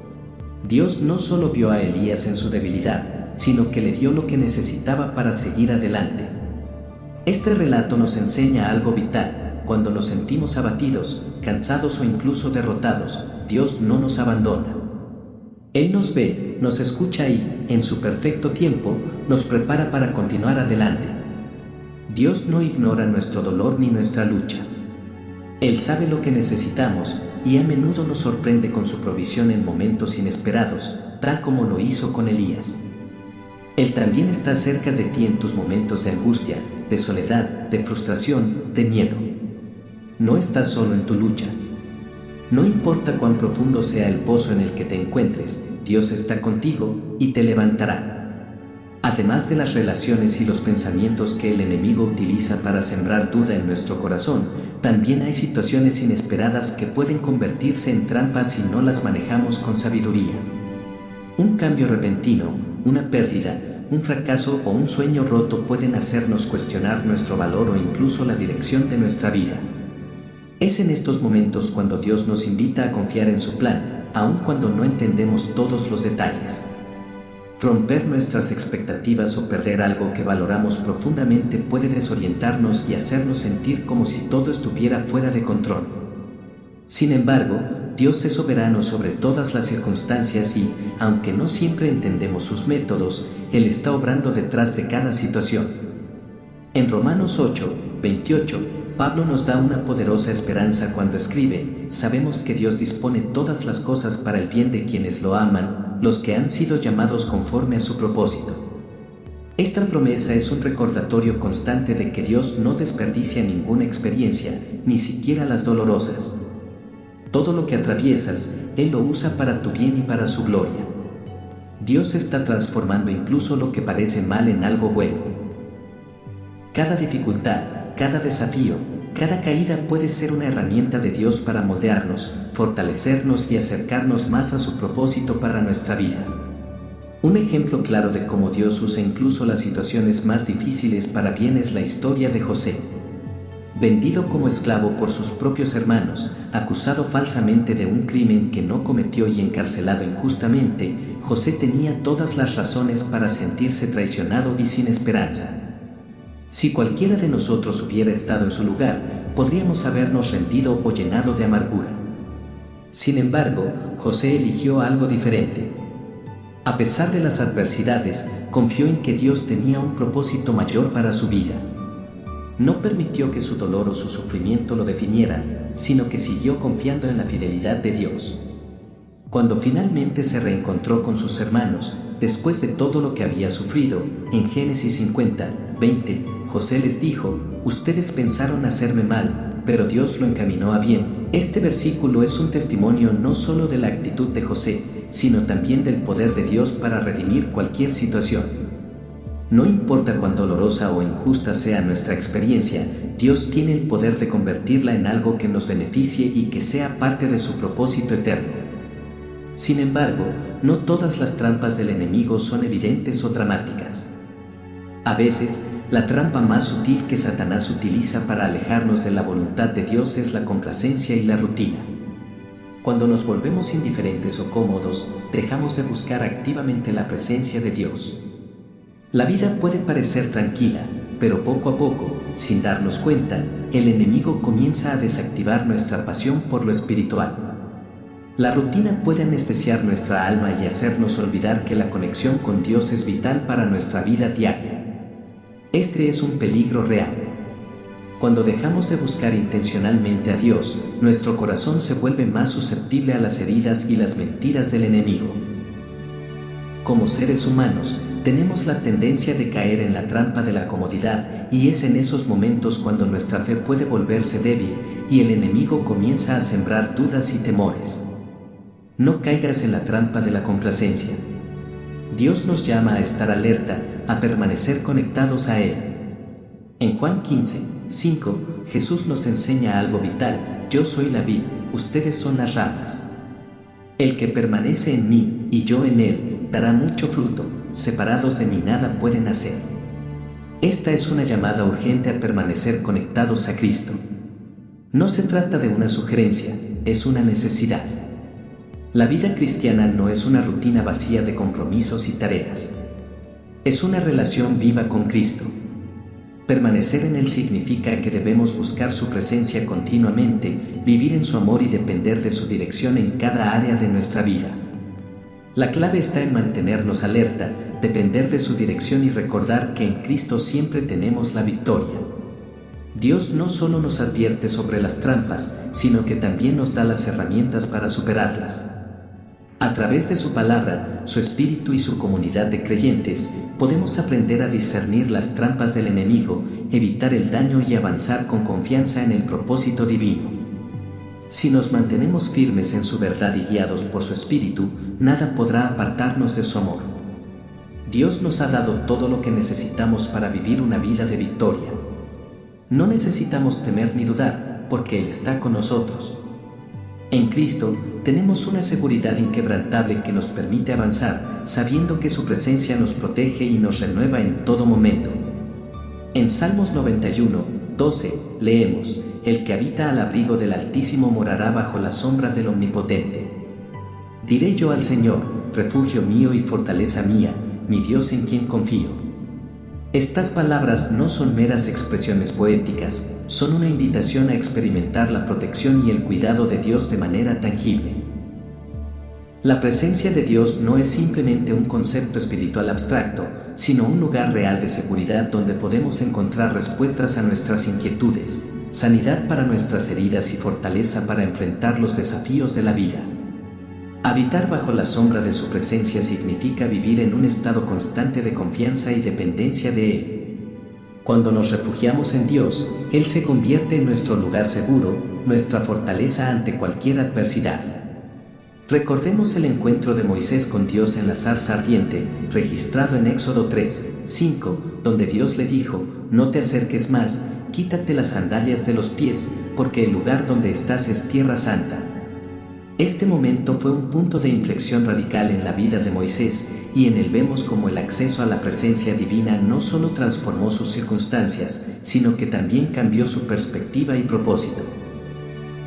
Dios no solo vio a Elías en su debilidad, sino que le dio lo que necesitaba para seguir adelante. Este relato nos enseña algo vital: cuando nos sentimos abatidos, cansados o incluso derrotados, Dios no nos abandona. Él nos ve, nos escucha y, en su perfecto tiempo, nos prepara para continuar adelante. Dios no ignora nuestro dolor ni nuestra lucha. Él sabe lo que necesitamos, y a menudo nos sorprende con su provisión en momentos inesperados, tal como lo hizo con Elías. Él también está cerca de ti en tus momentos de angustia, de soledad, de frustración, de miedo. No estás solo en tu lucha. No importa cuán profundo sea el pozo en el que te encuentres, Dios está contigo y te levantará. Además de las relaciones y los pensamientos que el enemigo utiliza para sembrar duda en nuestro corazón, también hay situaciones inesperadas que pueden convertirse en trampas si no las manejamos con sabiduría. Un cambio repentino, una pérdida, un fracaso o un sueño roto pueden hacernos cuestionar nuestro valor o incluso la dirección de nuestra vida. Es en estos momentos cuando Dios nos invita a confiar en su plan, aun cuando no entendemos todos los detalles. Romper nuestras expectativas o perder algo que valoramos profundamente puede desorientarnos y hacernos sentir como si todo estuviera fuera de control. Sin embargo, Dios es soberano sobre todas las circunstancias y, aunque no siempre entendemos sus métodos, Él está obrando detrás de cada situación. En Romanos 8, 28, Pablo nos da una poderosa esperanza cuando escribe: sabemos que Dios dispone todas las cosas para el bien de quienes lo aman, los que han sido llamados conforme a su propósito. Esta promesa es un recordatorio constante de que Dios no desperdicia ninguna experiencia, ni siquiera las dolorosas. Todo lo que atraviesas, Él lo usa para tu bien y para su gloria. Dios está transformando incluso lo que parece mal en algo bueno. Cada dificultad, cada desafío, cada caída puede ser una herramienta de Dios para moldearnos, fortalecernos y acercarnos más a su propósito para nuestra vida. Un ejemplo claro de cómo Dios usa incluso las situaciones más difíciles para bien es la historia de José. Vendido como esclavo por sus propios hermanos, acusado falsamente de un crimen que no cometió y encarcelado injustamente, José tenía todas las razones para sentirse traicionado y sin esperanza. Si cualquiera de nosotros hubiera estado en su lugar, podríamos habernos rendido o llenado de amargura. Sin embargo, José eligió algo diferente. A pesar de las adversidades, confió en que Dios tenía un propósito mayor para su vida. No permitió que su dolor o su sufrimiento lo definieran, sino que siguió confiando en la fidelidad de Dios. Cuando finalmente se reencontró con sus hermanos, después de todo lo que había sufrido, en Génesis 50:20, José les dijo: «Ustedes pensaron hacerme mal, pero Dios lo encaminó a bien». Este versículo es un testimonio no solo de la actitud de José, sino también del poder de Dios para redimir cualquier situación. No importa cuán dolorosa o injusta sea nuestra experiencia, Dios tiene el poder de convertirla en algo que nos beneficie y que sea parte de su propósito eterno. Sin embargo, no todas las trampas del enemigo son evidentes o dramáticas. A veces, la trampa más sutil que Satanás utiliza para alejarnos de la voluntad de Dios es la complacencia y la rutina. Cuando nos volvemos indiferentes o cómodos, dejamos de buscar activamente la presencia de Dios. La vida puede parecer tranquila, pero poco a poco, sin darnos cuenta, el enemigo comienza a desactivar nuestra pasión por lo espiritual. La rutina puede anestesiar nuestra alma y hacernos olvidar que la conexión con Dios es vital para nuestra vida diaria. Este es un peligro real. Cuando dejamos de buscar intencionalmente a Dios, nuestro corazón se vuelve más susceptible a las heridas y las mentiras del enemigo. Como seres humanos, tenemos la tendencia de caer en la trampa de la comodidad, y es en esos momentos cuando nuestra fe puede volverse débil y el enemigo comienza a sembrar dudas y temores. No caigas en la trampa de la complacencia. Dios nos llama a estar alerta, a permanecer conectados a Él. En Juan 15:5, Jesús nos enseña algo vital: yo soy la vid, ustedes son las ramas. El que permanece en mí y yo en él, dará mucho fruto, separados de mí nada pueden hacer. Esta es una llamada urgente a permanecer conectados a Cristo. No se trata de una sugerencia, es una necesidad. La vida cristiana no es una rutina vacía de compromisos y tareas. Es una relación viva con Cristo. Permanecer en Él significa que debemos buscar su presencia continuamente, vivir en su amor y depender de su dirección en cada área de nuestra vida. La clave está en mantenernos alerta, depender de su dirección y recordar que en Cristo siempre tenemos la victoria. Dios no solo nos advierte sobre las trampas, sino que también nos da las herramientas para superarlas. A través de su palabra, su espíritu y su comunidad de creyentes, podemos aprender a discernir las trampas del enemigo, evitar el daño y avanzar con confianza en el propósito divino. Si nos mantenemos firmes en su verdad y guiados por su espíritu, nada podrá apartarnos de su amor. Dios nos ha dado todo lo que necesitamos para vivir una vida de victoria. No necesitamos temer ni dudar, porque Él está con nosotros. En Cristo, tenemos una seguridad inquebrantable que nos permite avanzar, sabiendo que su presencia nos protege y nos renueva en todo momento. En Salmos 91:12, leemos: «El que habita al abrigo del Altísimo morará bajo la sombra del Omnipotente. Diré yo al Señor, refugio mío y fortaleza mía, mi Dios en quien confío». Estas palabras no son meras expresiones poéticas, son una invitación a experimentar la protección y el cuidado de Dios de manera tangible. La presencia de Dios no es simplemente un concepto espiritual abstracto, sino un lugar real de seguridad donde podemos encontrar respuestas a nuestras inquietudes, sanidad para nuestras heridas y fortaleza para enfrentar los desafíos de la vida. Habitar bajo la sombra de su presencia significa vivir en un estado constante de confianza y dependencia de Él. Cuando nos refugiamos en Dios, Él se convierte en nuestro lugar seguro, nuestra fortaleza ante cualquier adversidad. Recordemos el encuentro de Moisés con Dios en la zarza ardiente, registrado en Éxodo 3, 5, donde Dios le dijo: «No te acerques más, quítate las sandalias de los pies, porque el lugar donde estás es tierra santa». Este momento fue un punto de inflexión radical en la vida de Moisés, y en él vemos cómo el acceso a la presencia divina no solo transformó sus circunstancias, sino que también cambió su perspectiva y propósito.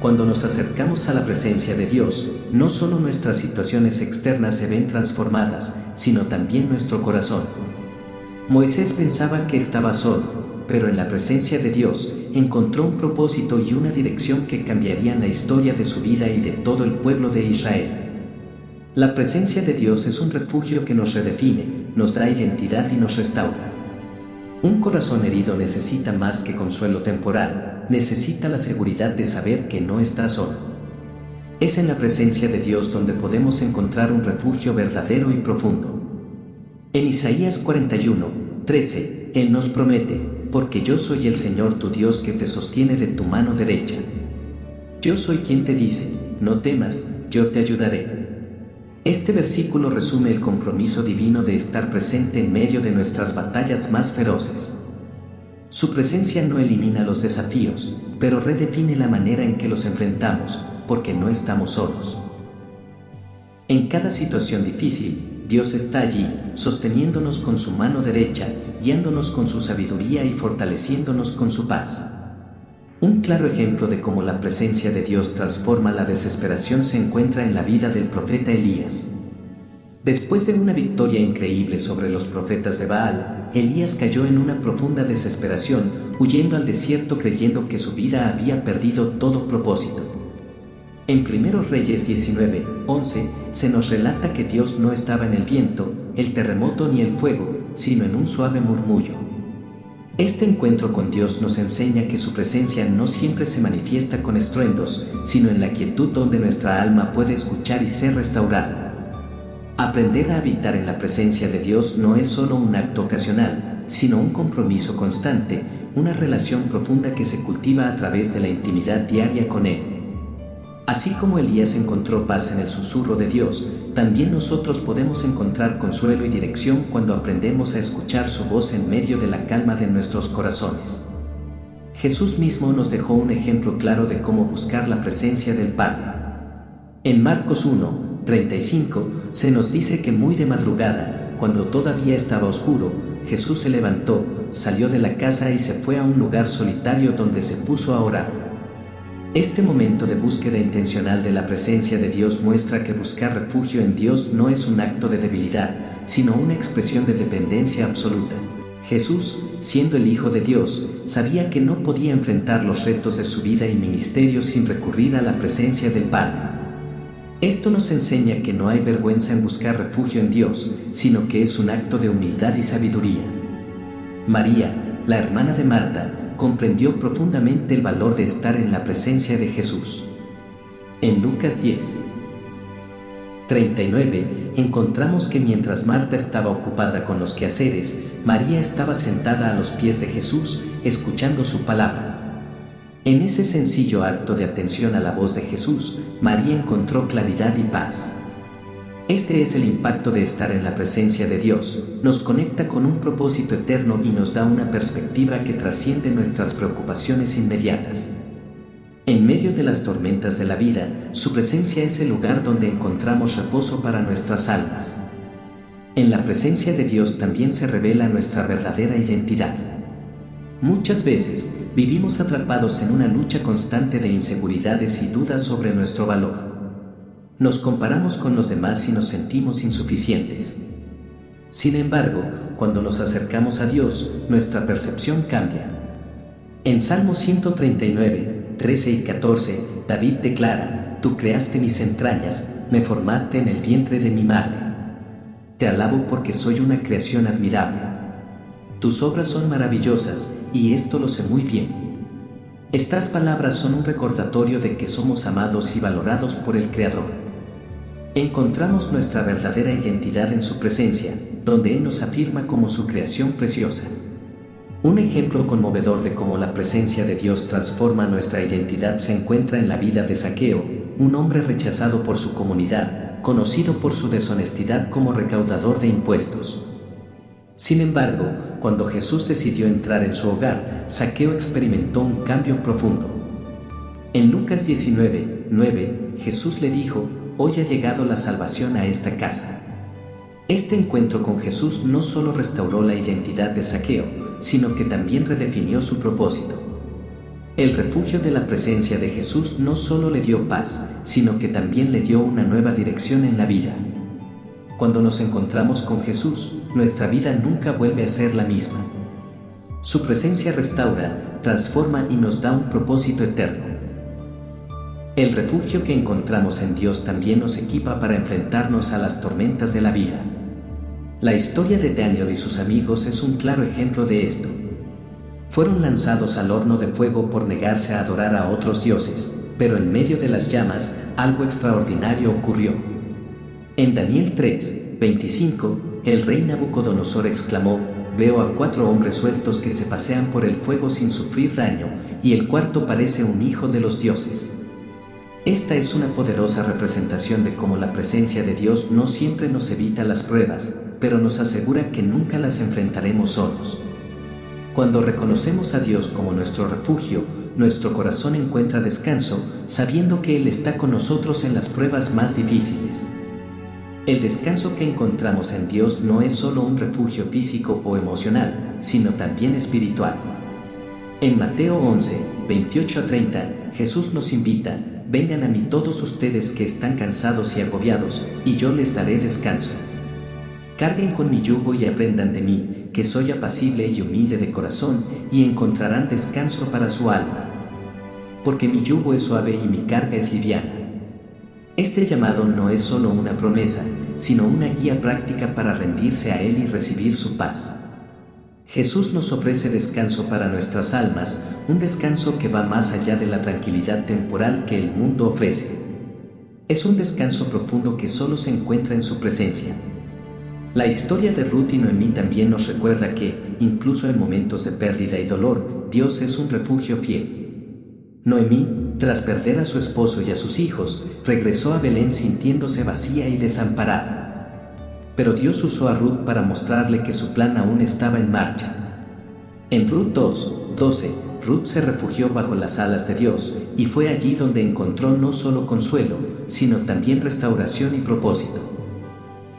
Cuando nos acercamos a la presencia de Dios, no solo nuestras situaciones externas se ven transformadas, sino también nuestro corazón. Moisés pensaba que estaba solo, pero en la presencia de Dios encontró un propósito y una dirección que cambiarían la historia de su vida y de todo el pueblo de Israel. La presencia de Dios es un refugio que nos redefine, nos da identidad y nos restaura. Un corazón herido necesita más que consuelo temporal, necesita la seguridad de saber que no está solo. Es en la presencia de Dios donde podemos encontrar un refugio verdadero y profundo. En Isaías 41, 13, Él nos promete: «Porque yo soy el Señor tu Dios que te sostiene de tu mano derecha. Yo soy quien te dice: no temas, yo te ayudaré». Este versículo resume el compromiso divino de estar presente en medio de nuestras batallas más feroces. Su presencia no elimina los desafíos, pero redefine la manera en que los enfrentamos, porque no estamos solos. En cada situación difícil, Dios está allí, sosteniéndonos con su mano derecha, guiándonos con su sabiduría y fortaleciéndonos con su paz. Un claro ejemplo de cómo la presencia de Dios transforma la desesperación se encuentra en la vida del profeta Elías. Después de una victoria increíble sobre los profetas de Baal, Elías cayó en una profunda desesperación, huyendo al desierto creyendo que su vida había perdido todo propósito. En 1 Reyes 19, 11, se nos relata que Dios no estaba en el viento, el terremoto ni el fuego, sino en un suave murmullo. Este encuentro con Dios nos enseña que su presencia no siempre se manifiesta con estruendos, sino en la quietud donde nuestra alma puede escuchar y ser restaurada. Aprender a habitar en la presencia de Dios no es solo un acto ocasional, sino un compromiso constante, una relación profunda que se cultiva a través de la intimidad diaria con Él. Así como Elías encontró paz en el susurro de Dios, también nosotros podemos encontrar consuelo y dirección cuando aprendemos a escuchar su voz en medio de la calma de nuestros corazones. Jesús mismo nos dejó un ejemplo claro de cómo buscar la presencia del Padre. En Marcos 1, 35, se nos dice que muy de madrugada, cuando todavía estaba oscuro, Jesús se levantó, salió de la casa y se fue a un lugar solitario donde se puso a orar. Este momento de búsqueda intencional de la presencia de Dios muestra que buscar refugio en Dios no es un acto de debilidad, sino una expresión de dependencia absoluta. Jesús, siendo el Hijo de Dios, sabía que no podía enfrentar los retos de su vida y ministerio sin recurrir a la presencia del Padre. Esto nos enseña que no hay vergüenza en buscar refugio en Dios, sino que es un acto de humildad y sabiduría. María, la hermana de Marta, comprendió profundamente el valor de estar en la presencia de Jesús. En Lucas 10, 39, encontramos que mientras Marta estaba ocupada con los quehaceres, María estaba sentada a los pies de Jesús, escuchando su palabra. En ese sencillo acto de atención a la voz de Jesús, María encontró claridad y paz. Este es el impacto de estar en la presencia de Dios, nos conecta con un propósito eterno y nos da una perspectiva que trasciende nuestras preocupaciones inmediatas. En medio de las tormentas de la vida, su presencia es el lugar donde encontramos reposo para nuestras almas. En la presencia de Dios también se revela nuestra verdadera identidad. Muchas veces, vivimos atrapados en una lucha constante de inseguridades y dudas sobre nuestro valor. Nos comparamos con los demás y nos sentimos insuficientes. Sin embargo, cuando nos acercamos a Dios, nuestra percepción cambia. En Salmo 139, 13 y 14, David declara: «Tú creaste mis entrañas, me formaste en el vientre de mi madre. Te alabo porque soy una creación admirable. Tus obras son maravillosas, y esto lo sé muy bien». Estas palabras son un recordatorio de que somos amados y valorados por el Creador. Encontramos nuestra verdadera identidad en su presencia, donde Él nos afirma como su creación preciosa. Un ejemplo conmovedor de cómo la presencia de Dios transforma nuestra identidad se encuentra en la vida de Zaqueo, un hombre rechazado por su comunidad, conocido por su deshonestidad como recaudador de impuestos. Sin embargo, cuando Jesús decidió entrar en su hogar, Zaqueo experimentó un cambio profundo. En Lucas 19:9, Jesús le dijo: «Hoy ha llegado la salvación a esta casa». Este encuentro con Jesús no solo restauró la identidad de Zaqueo, sino que también redefinió su propósito. El refugio de la presencia de Jesús no solo le dio paz, sino que también le dio una nueva dirección en la vida. Cuando nos encontramos con Jesús, nuestra vida nunca vuelve a ser la misma. Su presencia restaura, transforma y nos da un propósito eterno. El refugio que encontramos en Dios también nos equipa para enfrentarnos a las tormentas de la vida. La historia de Daniel y sus amigos es un claro ejemplo de esto. Fueron lanzados al horno de fuego por negarse a adorar a otros dioses, pero en medio de las llamas, algo extraordinario ocurrió. En Daniel 3:25, el rey Nabucodonosor exclamó: «Veo a 4 hombres sueltos que se pasean por el fuego sin sufrir daño, y el cuarto parece un hijo de los dioses». Esta es una poderosa representación de cómo la presencia de Dios no siempre nos evita las pruebas, pero nos asegura que nunca las enfrentaremos solos. Cuando reconocemos a Dios como nuestro refugio, nuestro corazón encuentra descanso, sabiendo que Él está con nosotros en las pruebas más difíciles. El descanso que encontramos en Dios no es solo un refugio físico o emocional, sino también espiritual. En Mateo 11:28-30, Jesús nos invita: «Vengan a mí todos ustedes que están cansados y agobiados, y yo les daré descanso. Carguen con mi yugo y aprendan de mí, que soy apacible y humilde de corazón, y encontrarán descanso para su alma. Porque mi yugo es suave y mi carga es liviana». Este llamado no es solo una promesa, sino una guía práctica para rendirse a Él y recibir su paz. Jesús nos ofrece descanso para nuestras almas, un descanso que va más allá de la tranquilidad temporal que el mundo ofrece. Es un descanso profundo que solo se encuentra en su presencia. La historia de Ruth y Noemí también nos recuerda que, incluso en momentos de pérdida y dolor, Dios es un refugio fiel. Noemí, tras perder a su esposo y a sus hijos, regresó a Belén sintiéndose vacía y desamparada. Pero Dios usó a Ruth para mostrarle que su plan aún estaba en marcha. En Ruth 2:12, Ruth se refugió bajo las alas de Dios, y fue allí donde encontró no solo consuelo, sino también restauración y propósito.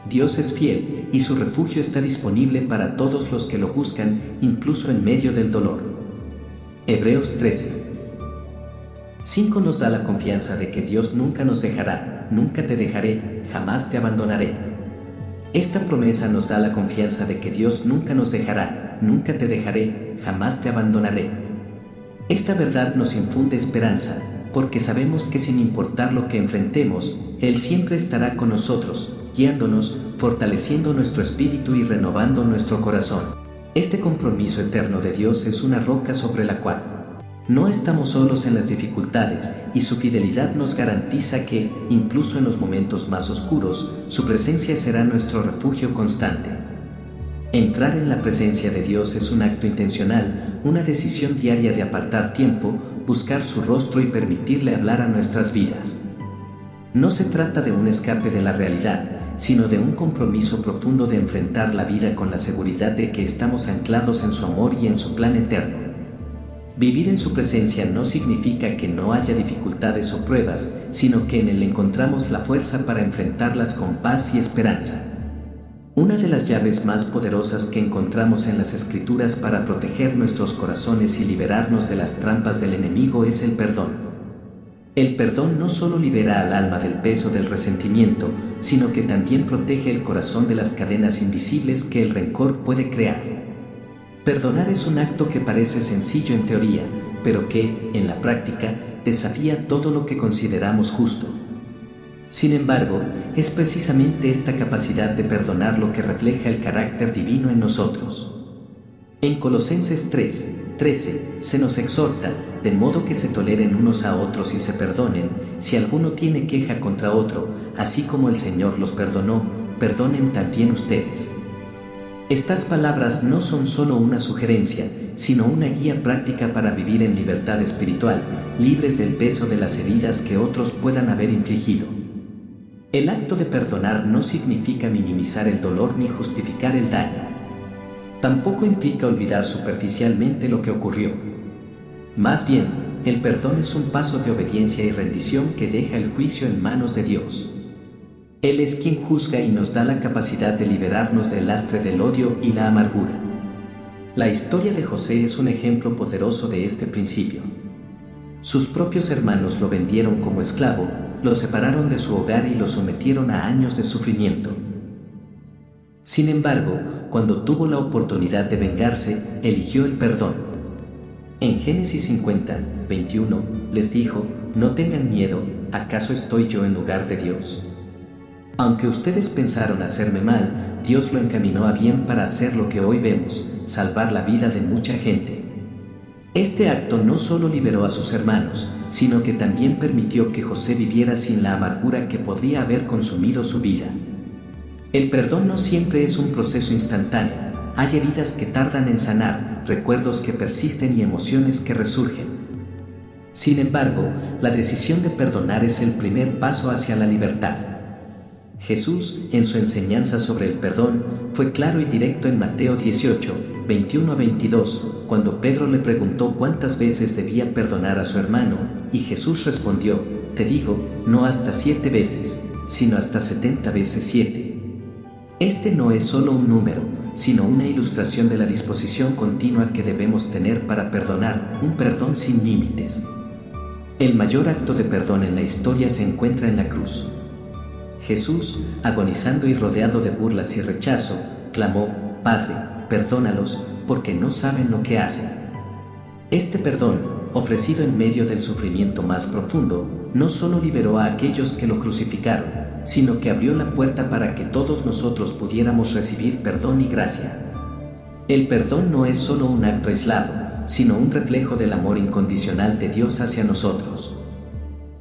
Dios es fiel, y su refugio está disponible para todos los que lo buscan, incluso en medio del dolor. Hebreos 13:5 nos da la confianza de que Dios nunca nos dejará: «Nunca te dejaré, jamás te abandonaré». Esta promesa nos da la confianza de que Dios nunca nos dejará: «Nunca te dejaré, jamás te abandonaré». Esta verdad nos infunde esperanza, porque sabemos que sin importar lo que enfrentemos, Él siempre estará con nosotros, guiándonos, fortaleciendo nuestro espíritu y renovando nuestro corazón. Este compromiso eterno de Dios es una roca sobre la cual no estamos solos en las dificultades, y su fidelidad nos garantiza que, incluso en los momentos más oscuros, su presencia será nuestro refugio constante. Entrar en la presencia de Dios es un acto intencional, una decisión diaria de apartar tiempo, buscar su rostro y permitirle hablar a nuestras vidas. No se trata de un escape de la realidad, sino de un compromiso profundo de enfrentar la vida con la seguridad de que estamos anclados en su amor y en su plan eterno. Vivir en su presencia no significa que no haya dificultades o pruebas, sino que en Él encontramos la fuerza para enfrentarlas con paz y esperanza. Una de las llaves más poderosas que encontramos en las Escrituras para proteger nuestros corazones y liberarnos de las trampas del enemigo es el perdón. El perdón no solo libera al alma del peso del resentimiento, sino que también protege el corazón de las cadenas invisibles que el rencor puede crear. Perdonar es un acto que parece sencillo en teoría, pero que, en la práctica, desafía todo lo que consideramos justo. Sin embargo, es precisamente esta capacidad de perdonar lo que refleja el carácter divino en nosotros. En Colosenses 3, 13, se nos exhorta, de modo que se toleren unos a otros y se perdonen, si alguno tiene queja contra otro, así como el Señor los perdonó, perdonen también ustedes. Estas palabras no son solo una sugerencia, sino una guía práctica para vivir en libertad espiritual, libres del peso de las heridas que otros puedan haber infligido. El acto de perdonar no significa minimizar el dolor ni justificar el daño. Tampoco implica olvidar superficialmente lo que ocurrió. Más bien, el perdón es un paso de obediencia y rendición que deja el juicio en manos de Dios. Él es quien juzga y nos da la capacidad de liberarnos del lastre del odio y la amargura. La historia de José es un ejemplo poderoso de este principio. Sus propios hermanos lo vendieron como esclavo, lo separaron de su hogar y lo sometieron a años de sufrimiento. Sin embargo, cuando tuvo la oportunidad de vengarse, eligió el perdón. En Génesis 50, 21, les dijo: no tengan miedo, ¿acaso estoy yo en lugar de Dios? Aunque ustedes pensaron hacerme mal, Dios lo encaminó a bien para hacer lo que hoy vemos, salvar la vida de mucha gente. Este acto no solo liberó a sus hermanos, sino que también permitió que José viviera sin la amargura que podría haber consumido su vida. El perdón no siempre es un proceso instantáneo. Hay heridas que tardan en sanar, recuerdos que persisten y emociones que resurgen. Sin embargo, la decisión de perdonar es el primer paso hacia la libertad. Jesús, en su enseñanza sobre el perdón, fue claro y directo en Mateo 18, 21 a 22, cuando Pedro le preguntó cuántas veces debía perdonar a su hermano, y Jesús respondió: te digo, no hasta 7 veces, sino hasta 70 veces 7. Este no es solo un número, sino una ilustración de la disposición continua que debemos tener para perdonar, un perdón sin límites. El mayor acto de perdón en la historia se encuentra en la cruz. Jesús, agonizando y rodeado de burlas y rechazo, clamó: Padre, perdónalos, porque no saben lo que hacen. Este perdón, ofrecido en medio del sufrimiento más profundo, no solo liberó a aquellos que lo crucificaron, sino que abrió la puerta para que todos nosotros pudiéramos recibir perdón y gracia. El perdón no es solo un acto aislado, sino un reflejo del amor incondicional de Dios hacia nosotros.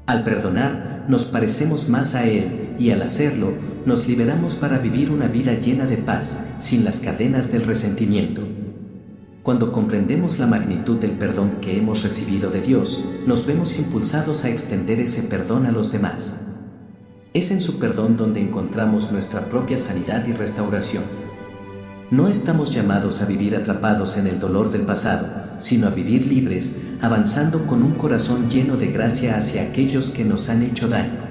Al perdonar, nos parecemos más a Él, y al hacerlo, nos liberamos para vivir una vida llena de paz, sin las cadenas del resentimiento. Cuando comprendemos la magnitud del perdón que hemos recibido de Dios, nos vemos impulsados a extender ese perdón a los demás. Es en su perdón donde encontramos nuestra propia sanidad y restauración. No estamos llamados a vivir atrapados en el dolor del pasado, sino a vivir libres, avanzando con un corazón lleno de gracia hacia aquellos que nos han hecho daño.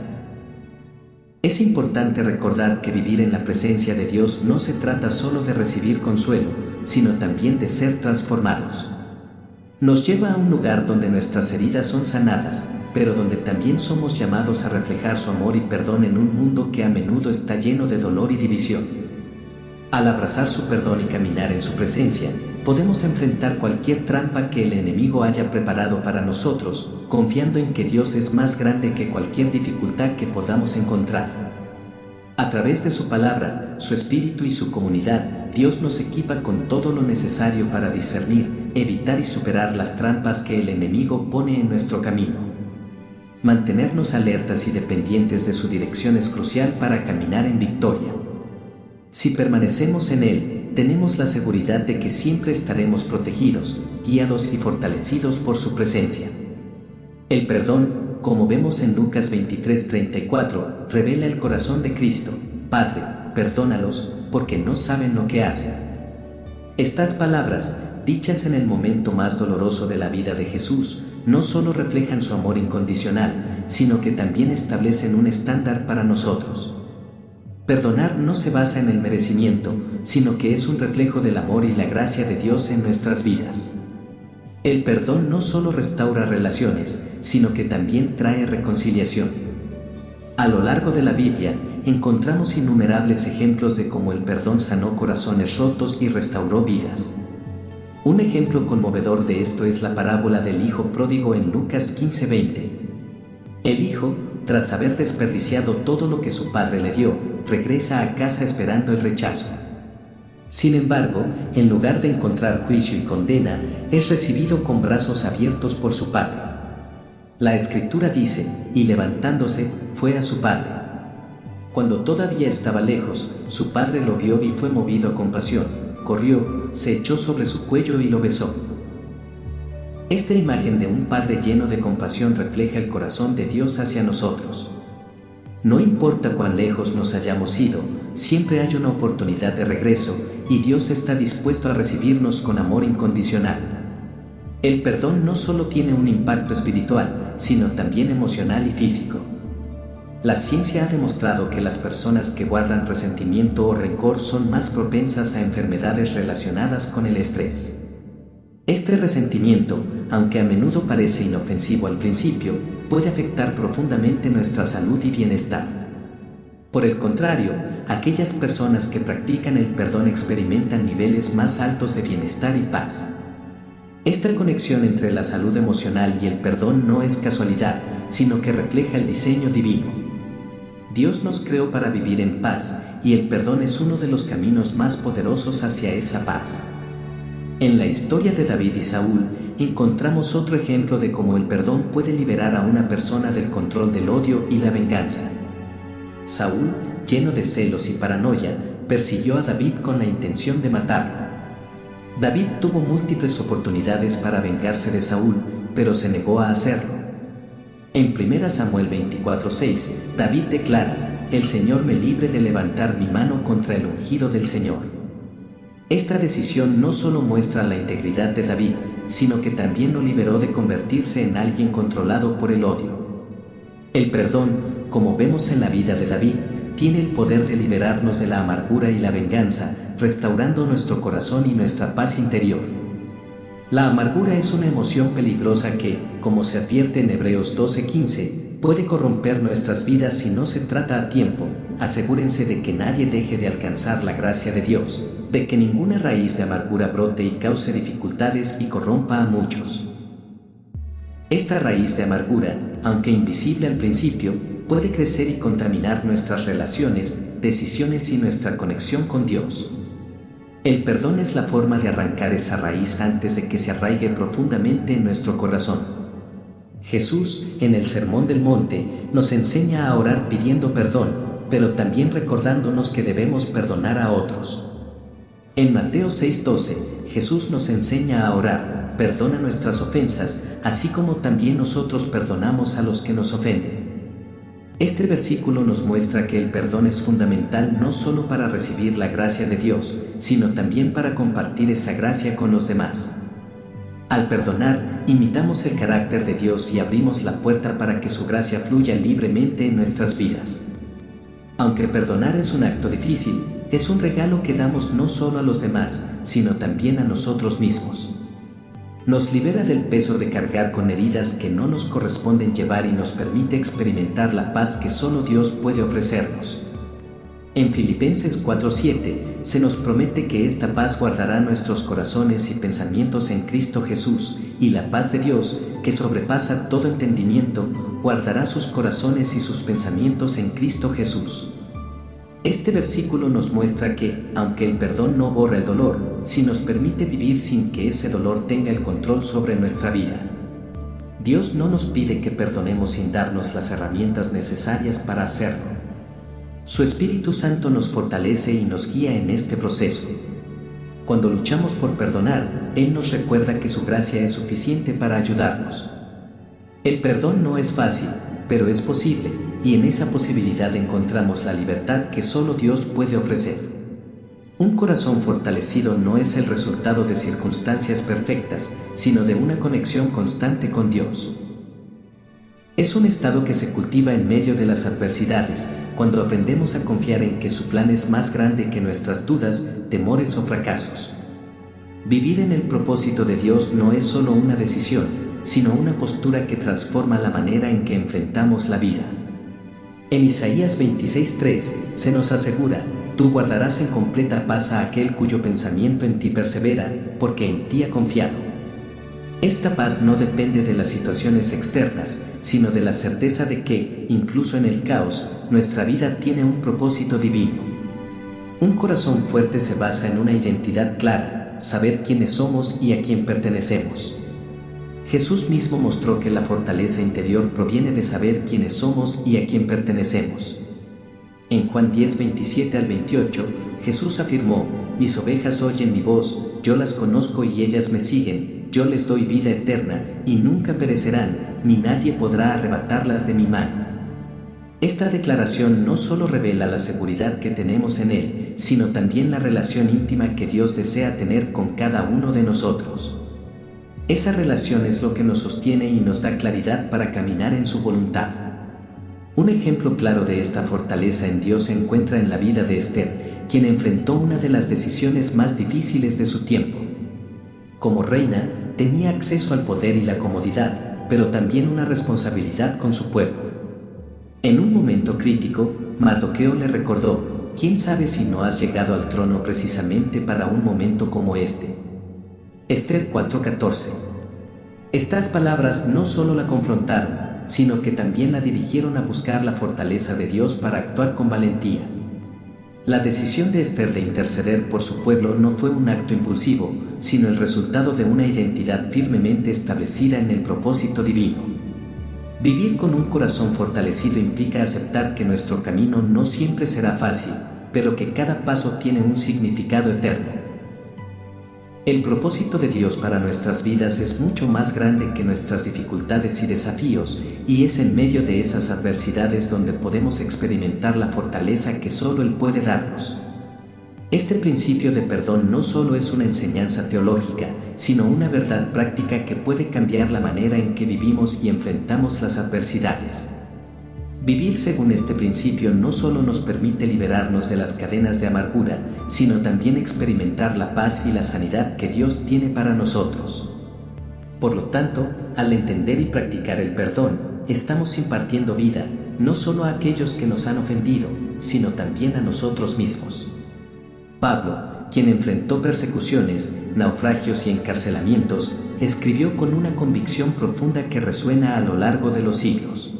Es importante recordar que vivir en la presencia de Dios no se trata solo de recibir consuelo, sino también de ser transformados. Nos lleva a un lugar donde nuestras heridas son sanadas, pero donde también somos llamados a reflejar su amor y perdón en un mundo que a menudo está lleno de dolor y división. Al abrazar su perdón y caminar en su presencia, podemos enfrentar cualquier trampa que el enemigo haya preparado para nosotros, confiando en que Dios es más grande que cualquier dificultad que podamos encontrar. A través de su palabra, su espíritu y su comunidad, Dios nos equipa con todo lo necesario para discernir, evitar y superar las trampas que el enemigo pone en nuestro camino. Mantenernos alertas y dependientes de su dirección es crucial para caminar en victoria. Si permanecemos en Él, tenemos la seguridad de que siempre estaremos protegidos, guiados y fortalecidos por su presencia. El perdón, como vemos en Lucas 23:34, revela el corazón de Cristo: Padre, perdónalos, porque no saben lo que hacen. Estas palabras, dichas en el momento más doloroso de la vida de Jesús, no solo reflejan su amor incondicional, sino que también establecen un estándar para nosotros. Perdonar no se basa en el merecimiento, sino que es un reflejo del amor y la gracia de Dios en nuestras vidas. El perdón no solo restaura relaciones, sino que también trae reconciliación. A lo largo de la Biblia, encontramos innumerables ejemplos de cómo el perdón sanó corazones rotos y restauró vidas. Un ejemplo conmovedor de esto es la parábola del hijo pródigo en Lucas 15:20. El hijo, tras haber desperdiciado todo lo que su padre le dio, regresa a casa esperando el rechazo. Sin embargo, en lugar de encontrar juicio y condena, es recibido con brazos abiertos por su padre. La Escritura dice, y levantándose, fue a su padre. Cuando todavía estaba lejos, su padre lo vio y fue movido a compasión, corrió, se echó sobre su cuello y lo besó. Esta imagen de un padre lleno de compasión refleja el corazón de Dios hacia nosotros. No importa cuán lejos nos hayamos ido, siempre hay una oportunidad de regreso, y Dios está dispuesto a recibirnos con amor incondicional. El perdón no solo tiene un impacto espiritual, sino también emocional y físico. La ciencia ha demostrado que las personas que guardan resentimiento o rencor son más propensas a enfermedades relacionadas con el estrés. Este resentimiento, aunque a menudo parece inofensivo al principio, puede afectar profundamente nuestra salud y bienestar. Por el contrario, aquellas personas que practican el perdón experimentan niveles más altos de bienestar y paz. Esta conexión entre la salud emocional y el perdón no es casualidad, sino que refleja el diseño divino. Dios nos creó para vivir en paz, y el perdón es uno de los caminos más poderosos hacia esa paz. En la historia de David y Saúl, encontramos otro ejemplo de cómo el perdón puede liberar a una persona del control del odio y la venganza. Saúl, lleno de celos y paranoia, persiguió a David con la intención de matarlo. David tuvo múltiples oportunidades para vengarse de Saúl, pero se negó a hacerlo. En 1 Samuel 24:6, David declara, «El Señor me libre de levantar mi mano contra el ungido del Señor». Esta decisión no solo muestra la integridad de David, sino que también lo liberó de convertirse en alguien controlado por el odio. El perdón, como vemos en la vida de David, tiene el poder de liberarnos de la amargura y la venganza, restaurando nuestro corazón y nuestra paz interior. La amargura es una emoción peligrosa que, como se advierte en Hebreos 12:15, puede corromper nuestras vidas si no se trata a tiempo. Asegúrense de que nadie deje de alcanzar la gracia de Dios, de que ninguna raíz de amargura brote y cause dificultades y corrompa a muchos. Esta raíz de amargura, aunque invisible al principio, puede crecer y contaminar nuestras relaciones, decisiones y nuestra conexión con Dios. El perdón es la forma de arrancar esa raíz antes de que se arraigue profundamente en nuestro corazón. Jesús, en el Sermón del Monte, nos enseña a orar pidiendo perdón, pero también recordándonos que debemos perdonar a otros. En Mateo 6:12, Jesús nos enseña a orar, perdona nuestras ofensas, así como también nosotros perdonamos a los que nos ofenden. Este versículo nos muestra que el perdón es fundamental no solo para recibir la gracia de Dios, sino también para compartir esa gracia con los demás. Al perdonar, imitamos el carácter de Dios y abrimos la puerta para que su gracia fluya libremente en nuestras vidas. Aunque perdonar es un acto difícil, es un regalo que damos no solo a los demás, sino también a nosotros mismos. Nos libera del peso de cargar con heridas que no nos corresponden llevar y nos permite experimentar la paz que solo Dios puede ofrecernos. En Filipenses 4:7 se nos promete que esta paz guardará nuestros corazones y pensamientos en Cristo Jesús, y la paz de Dios, que sobrepasa todo entendimiento, guardará sus corazones y sus pensamientos en Cristo Jesús. Este versículo nos muestra que, aunque el perdón no borra el dolor, sí nos permite vivir sin que ese dolor tenga el control sobre nuestra vida. Dios no nos pide que perdonemos sin darnos las herramientas necesarias para hacerlo. Su Espíritu Santo nos fortalece y nos guía en este proceso. Cuando luchamos por perdonar, Él nos recuerda que su gracia es suficiente para ayudarnos. El perdón no es fácil, pero es posible, y en esa posibilidad encontramos la libertad que solo Dios puede ofrecer. Un corazón fortalecido no es el resultado de circunstancias perfectas, sino de una conexión constante con Dios. Es un estado que se cultiva en medio de las adversidades, cuando aprendemos a confiar en que su plan es más grande que nuestras dudas, temores o fracasos. Vivir en el propósito de Dios no es solo una decisión, sino una postura que transforma la manera en que enfrentamos la vida. En Isaías 26:3 se nos asegura, tú guardarás en completa paz a aquel cuyo pensamiento en ti persevera, porque en ti ha confiado. Esta paz no depende de las situaciones externas, sino de la certeza de que, incluso en el caos, nuestra vida tiene un propósito divino. Un corazón fuerte se basa en una identidad clara, saber quiénes somos y a quién pertenecemos. Jesús mismo mostró que la fortaleza interior proviene de saber quiénes somos y a quién pertenecemos. En Juan 10, 27 al 28, Jesús afirmó: «Mis ovejas oyen mi voz, yo las conozco y ellas me siguen, yo les doy vida eterna, y nunca perecerán, ni nadie podrá arrebatarlas de mi mano». Esta declaración no solo revela la seguridad que tenemos en Él, sino también la relación íntima que Dios desea tener con cada uno de nosotros. Esa relación es lo que nos sostiene y nos da claridad para caminar en su voluntad. Un ejemplo claro de esta fortaleza en Dios se encuentra en la vida de Esther, quien enfrentó una de las decisiones más difíciles de su tiempo. Como reina, tenía acceso al poder y la comodidad, pero también una responsabilidad con su pueblo. En un momento crítico, Mardoqueo le recordó: «¿Quién sabe si no has llegado al trono precisamente para un momento como este?». Esther 4:14. Estas palabras no solo la confrontaron, sino que también la dirigieron a buscar la fortaleza de Dios para actuar con valentía. La decisión de Esther de interceder por su pueblo no fue un acto impulsivo, sino el resultado de una identidad firmemente establecida en el propósito divino. Vivir con un corazón fortalecido implica aceptar que nuestro camino no siempre será fácil, pero que cada paso tiene un significado eterno. El propósito de Dios para nuestras vidas es mucho más grande que nuestras dificultades y desafíos, y es en medio de esas adversidades donde podemos experimentar la fortaleza que solo Él puede darnos. Este principio de perdón no solo es una enseñanza teológica, sino una verdad práctica que puede cambiar la manera en que vivimos y enfrentamos las adversidades. Vivir según este principio no solo nos permite liberarnos de las cadenas de amargura, sino también experimentar la paz y la sanidad que Dios tiene para nosotros. Por lo tanto, al entender y practicar el perdón, estamos impartiendo vida, no solo a aquellos que nos han ofendido, sino también a nosotros mismos. Pablo, quien enfrentó persecuciones, naufragios y encarcelamientos, escribió con una convicción profunda que resuena a lo largo de los siglos.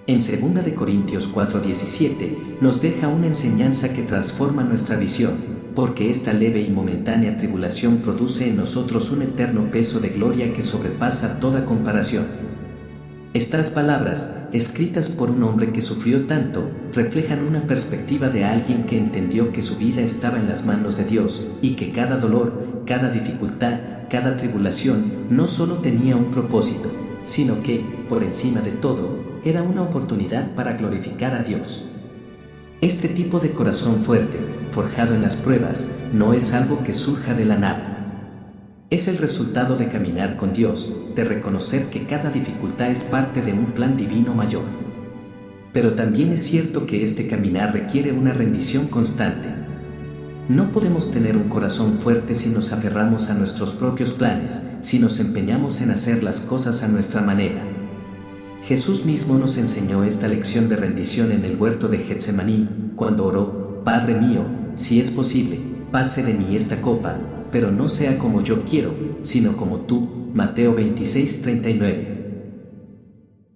En 2 Corintios 4:17 nos deja una enseñanza que transforma nuestra visión, porque esta leve y momentánea tribulación produce en nosotros un eterno peso de gloria que sobrepasa toda comparación. Estas palabras, escritas por un hombre que sufrió tanto, reflejan una perspectiva de alguien que entendió que su vida estaba en las manos de Dios, y que cada dolor, cada dificultad, cada tribulación, no solo tenía un propósito, sino que, por encima de todo, era una oportunidad para glorificar a Dios. Este tipo de corazón fuerte, forjado en las pruebas, no es algo que surja de la nada. Es el resultado de caminar con Dios, de reconocer que cada dificultad es parte de un plan divino mayor. Pero también es cierto que este caminar requiere una rendición constante. No podemos tener un corazón fuerte si nos aferramos a nuestros propios planes, si nos empeñamos en hacer las cosas a nuestra manera. Jesús mismo nos enseñó esta lección de rendición en el huerto de Getsemaní, cuando oró: «Padre mío, si es posible, pase de mí esta copa, pero no sea como yo quiero, sino como tú». Mateo 26:39.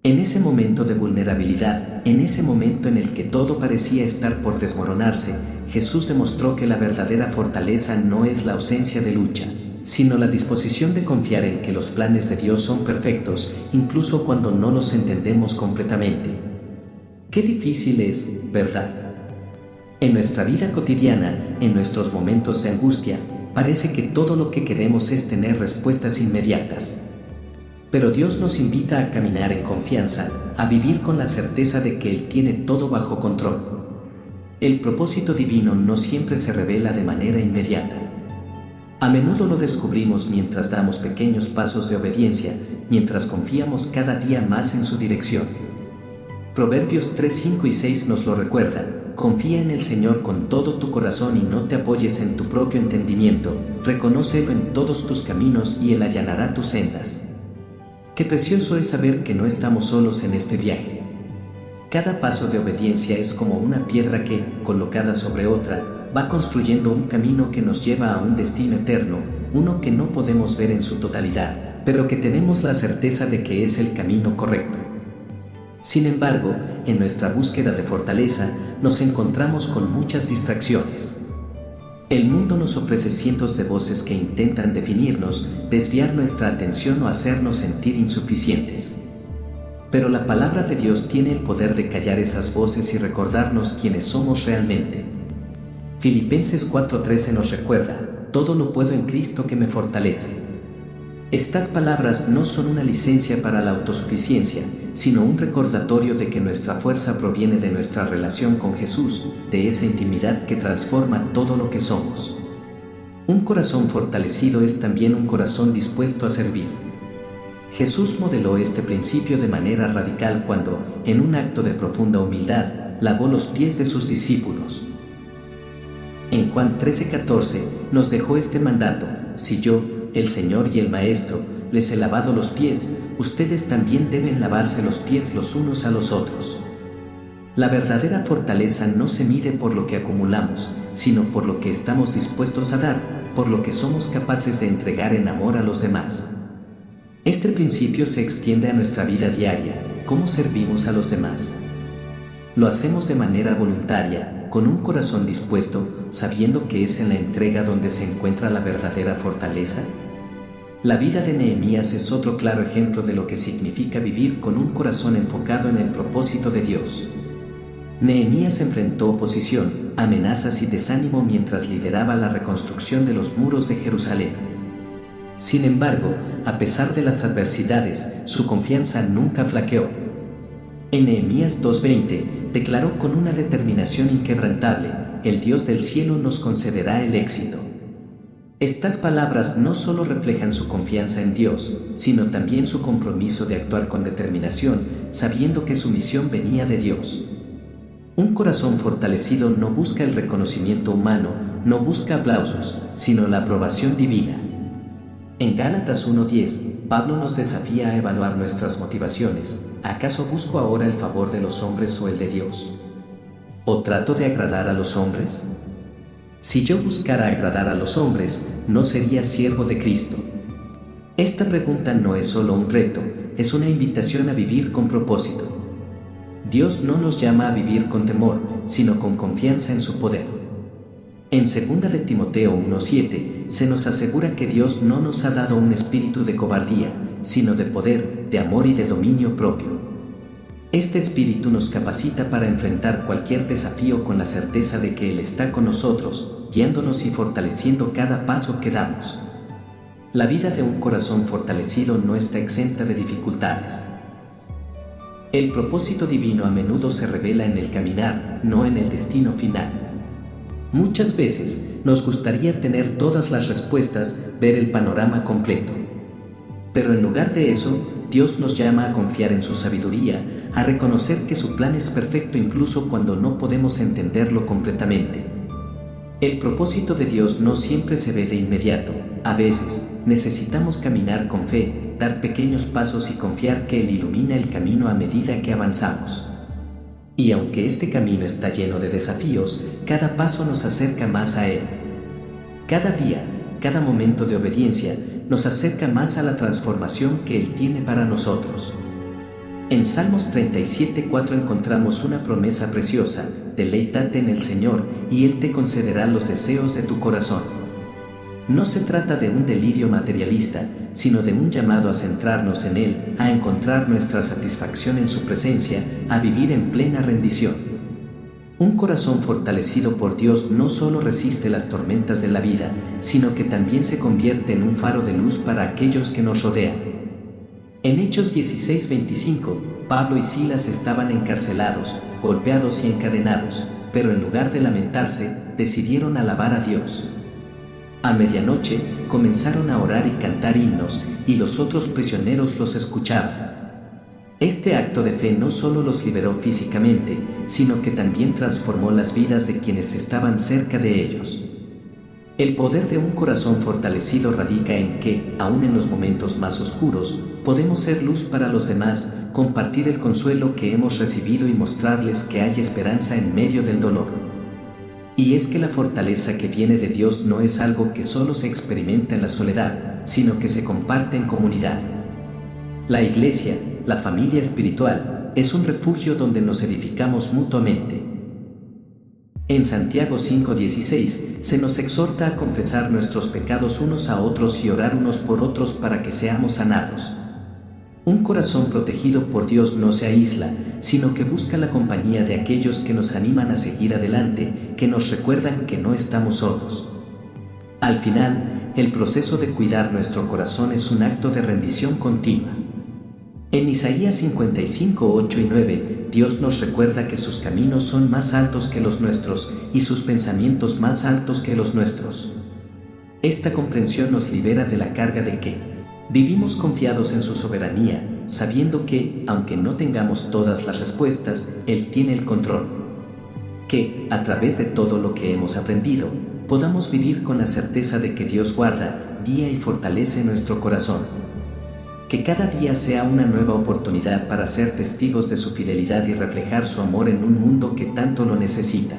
En ese momento de vulnerabilidad, en ese momento en el que todo parecía estar por desmoronarse, Jesús demostró que la verdadera fortaleza no es la ausencia de lucha, sino la disposición de confiar en que los planes de Dios son perfectos, incluso cuando no los entendemos completamente. Qué difícil es, ¿verdad? En nuestra vida cotidiana, en nuestros momentos de angustia, parece que todo lo que queremos es tener respuestas inmediatas. Pero Dios nos invita a caminar en confianza, a vivir con la certeza de que Él tiene todo bajo control. El propósito divino no siempre se revela de manera inmediata. A menudo lo descubrimos mientras damos pequeños pasos de obediencia, mientras confiamos cada día más en su dirección. Proverbios 3, 5 y 6 nos lo recuerda: «Confía en el Señor con todo tu corazón y no te apoyes en tu propio entendimiento, reconócelo en todos tus caminos y Él allanará tus sendas». Qué precioso es saber que no estamos solos en este viaje. Cada paso de obediencia es como una piedra que, colocada sobre otra, va construyendo un camino que nos lleva a un destino eterno, uno que no podemos ver en su totalidad, pero que tenemos la certeza de que es el camino correcto. Sin embargo, en nuestra búsqueda de fortaleza, nos encontramos con muchas distracciones. El mundo nos ofrece cientos de voces que intentan definirnos, desviar nuestra atención o hacernos sentir insuficientes. Pero la palabra de Dios tiene el poder de callar esas voces y recordarnos quiénes somos realmente. Filipenses 4:13 nos recuerda: todo lo puedo en Cristo que me fortalece. Estas palabras no son una licencia para la autosuficiencia, sino un recordatorio de que nuestra fuerza proviene de nuestra relación con Jesús, de esa intimidad que transforma todo lo que somos. Un corazón fortalecido es también un corazón dispuesto a servir. Jesús modeló este principio de manera radical cuando, en un acto de profunda humildad, lavó los pies de sus discípulos. En Juan 13:14 nos dejó este mandato: si yo, el Señor y el Maestro, les he lavado los pies, ustedes también deben lavarse los pies los unos a los otros. La verdadera fortaleza no se mide por lo que acumulamos, sino por lo que estamos dispuestos a dar, por lo que somos capaces de entregar en amor a los demás. Este principio se extiende a nuestra vida diaria: ¿cómo servimos a los demás? ¿Lo hacemos de manera voluntaria, con un corazón dispuesto, sabiendo que es en la entrega donde se encuentra la verdadera fortaleza? La vida de Nehemías es otro claro ejemplo de lo que significa vivir con un corazón enfocado en el propósito de Dios. Nehemías enfrentó oposición, amenazas y desánimo mientras lideraba la reconstrucción de los muros de Jerusalén. Sin embargo, a pesar de las adversidades, su confianza nunca flaqueó. En Nehemías 2:20, declaró con una determinación inquebrantable: el Dios del cielo nos concederá el éxito. Estas palabras no solo reflejan su confianza en Dios, sino también su compromiso de actuar con determinación, sabiendo que su misión venía de Dios. Un corazón fortalecido no busca el reconocimiento humano, no busca aplausos, sino la aprobación divina. En Gálatas 1:10, Pablo nos desafía a evaluar nuestras motivaciones. ¿Acaso busco ahora el favor de los hombres o el de Dios? ¿O trato de agradar a los hombres? Si yo buscara agradar a los hombres, no sería siervo de Cristo. Esta pregunta no es solo un reto, es una invitación a vivir con propósito. Dios no nos llama a vivir con temor, sino con confianza en su poder. En 2 de Timoteo 1:7 se nos asegura que Dios no nos ha dado un espíritu de cobardía, sino de poder, de amor y de dominio propio. Este espíritu nos capacita para enfrentar cualquier desafío con la certeza de que Él está con nosotros, guiándonos y fortaleciendo cada paso que damos. La vida de un corazón fortalecido no está exenta de dificultades. El propósito divino a menudo se revela en el caminar, no en el destino final. Muchas veces nos gustaría tener todas las respuestas, ver el panorama completo. Pero en lugar de eso, Dios nos llama a confiar en su sabiduría, a reconocer que su plan es perfecto incluso cuando no podemos entenderlo completamente. El propósito de Dios no siempre se ve de inmediato. A veces, necesitamos caminar con fe, dar pequeños pasos y confiar que Él ilumina el camino a medida que avanzamos. Y aunque este camino está lleno de desafíos, cada paso nos acerca más a Él. Cada día, cada momento de obediencia, nos acerca más a la transformación que Él tiene para nosotros. En Salmos 37:4 encontramos una promesa preciosa: deleítate en el Señor, y Él te concederá los deseos de tu corazón. No se trata de un delirio materialista, sino de un llamado a centrarnos en Él, a encontrar nuestra satisfacción en su presencia, a vivir en plena rendición. Un corazón fortalecido por Dios no solo resiste las tormentas de la vida, sino que también se convierte en un faro de luz para aquellos que nos rodean. En Hechos 16:25, Pablo y Silas estaban encarcelados, golpeados y encadenados, pero en lugar de lamentarse, decidieron alabar a Dios. A medianoche, comenzaron a orar y cantar himnos, y los otros prisioneros los escuchaban. Este acto de fe no solo los liberó físicamente, sino que también transformó las vidas de quienes estaban cerca de ellos. El poder de un corazón fortalecido radica en que, aun en los momentos más oscuros, podemos ser luz para los demás, compartir el consuelo que hemos recibido y mostrarles que hay esperanza en medio del dolor. Y es que la fortaleza que viene de Dios no es algo que solo se experimenta en la soledad, sino que se comparte en comunidad. La iglesia, la familia espiritual, es un refugio donde nos edificamos mutuamente. En Santiago 5:16 se nos exhorta a confesar nuestros pecados unos a otros y orar unos por otros para que seamos sanados. Un corazón protegido por Dios no se aísla, sino que busca la compañía de aquellos que nos animan a seguir adelante, que nos recuerdan que no estamos solos. Al final, el proceso de cuidar nuestro corazón es un acto de rendición continua. En Isaías 55, 8 y 9, Dios nos recuerda que sus caminos son más altos que los nuestros y sus pensamientos más altos que los nuestros. Esta comprensión nos libera de la carga de que vivimos confiados en su soberanía, sabiendo que, aunque no tengamos todas las respuestas, Él tiene el control. Que, a través de todo lo que hemos aprendido, podamos vivir con la certeza de que Dios guarda, guía y fortalece nuestro corazón. Que cada día sea una nueva oportunidad para ser testigos de su fidelidad y reflejar su amor en un mundo que tanto lo necesita.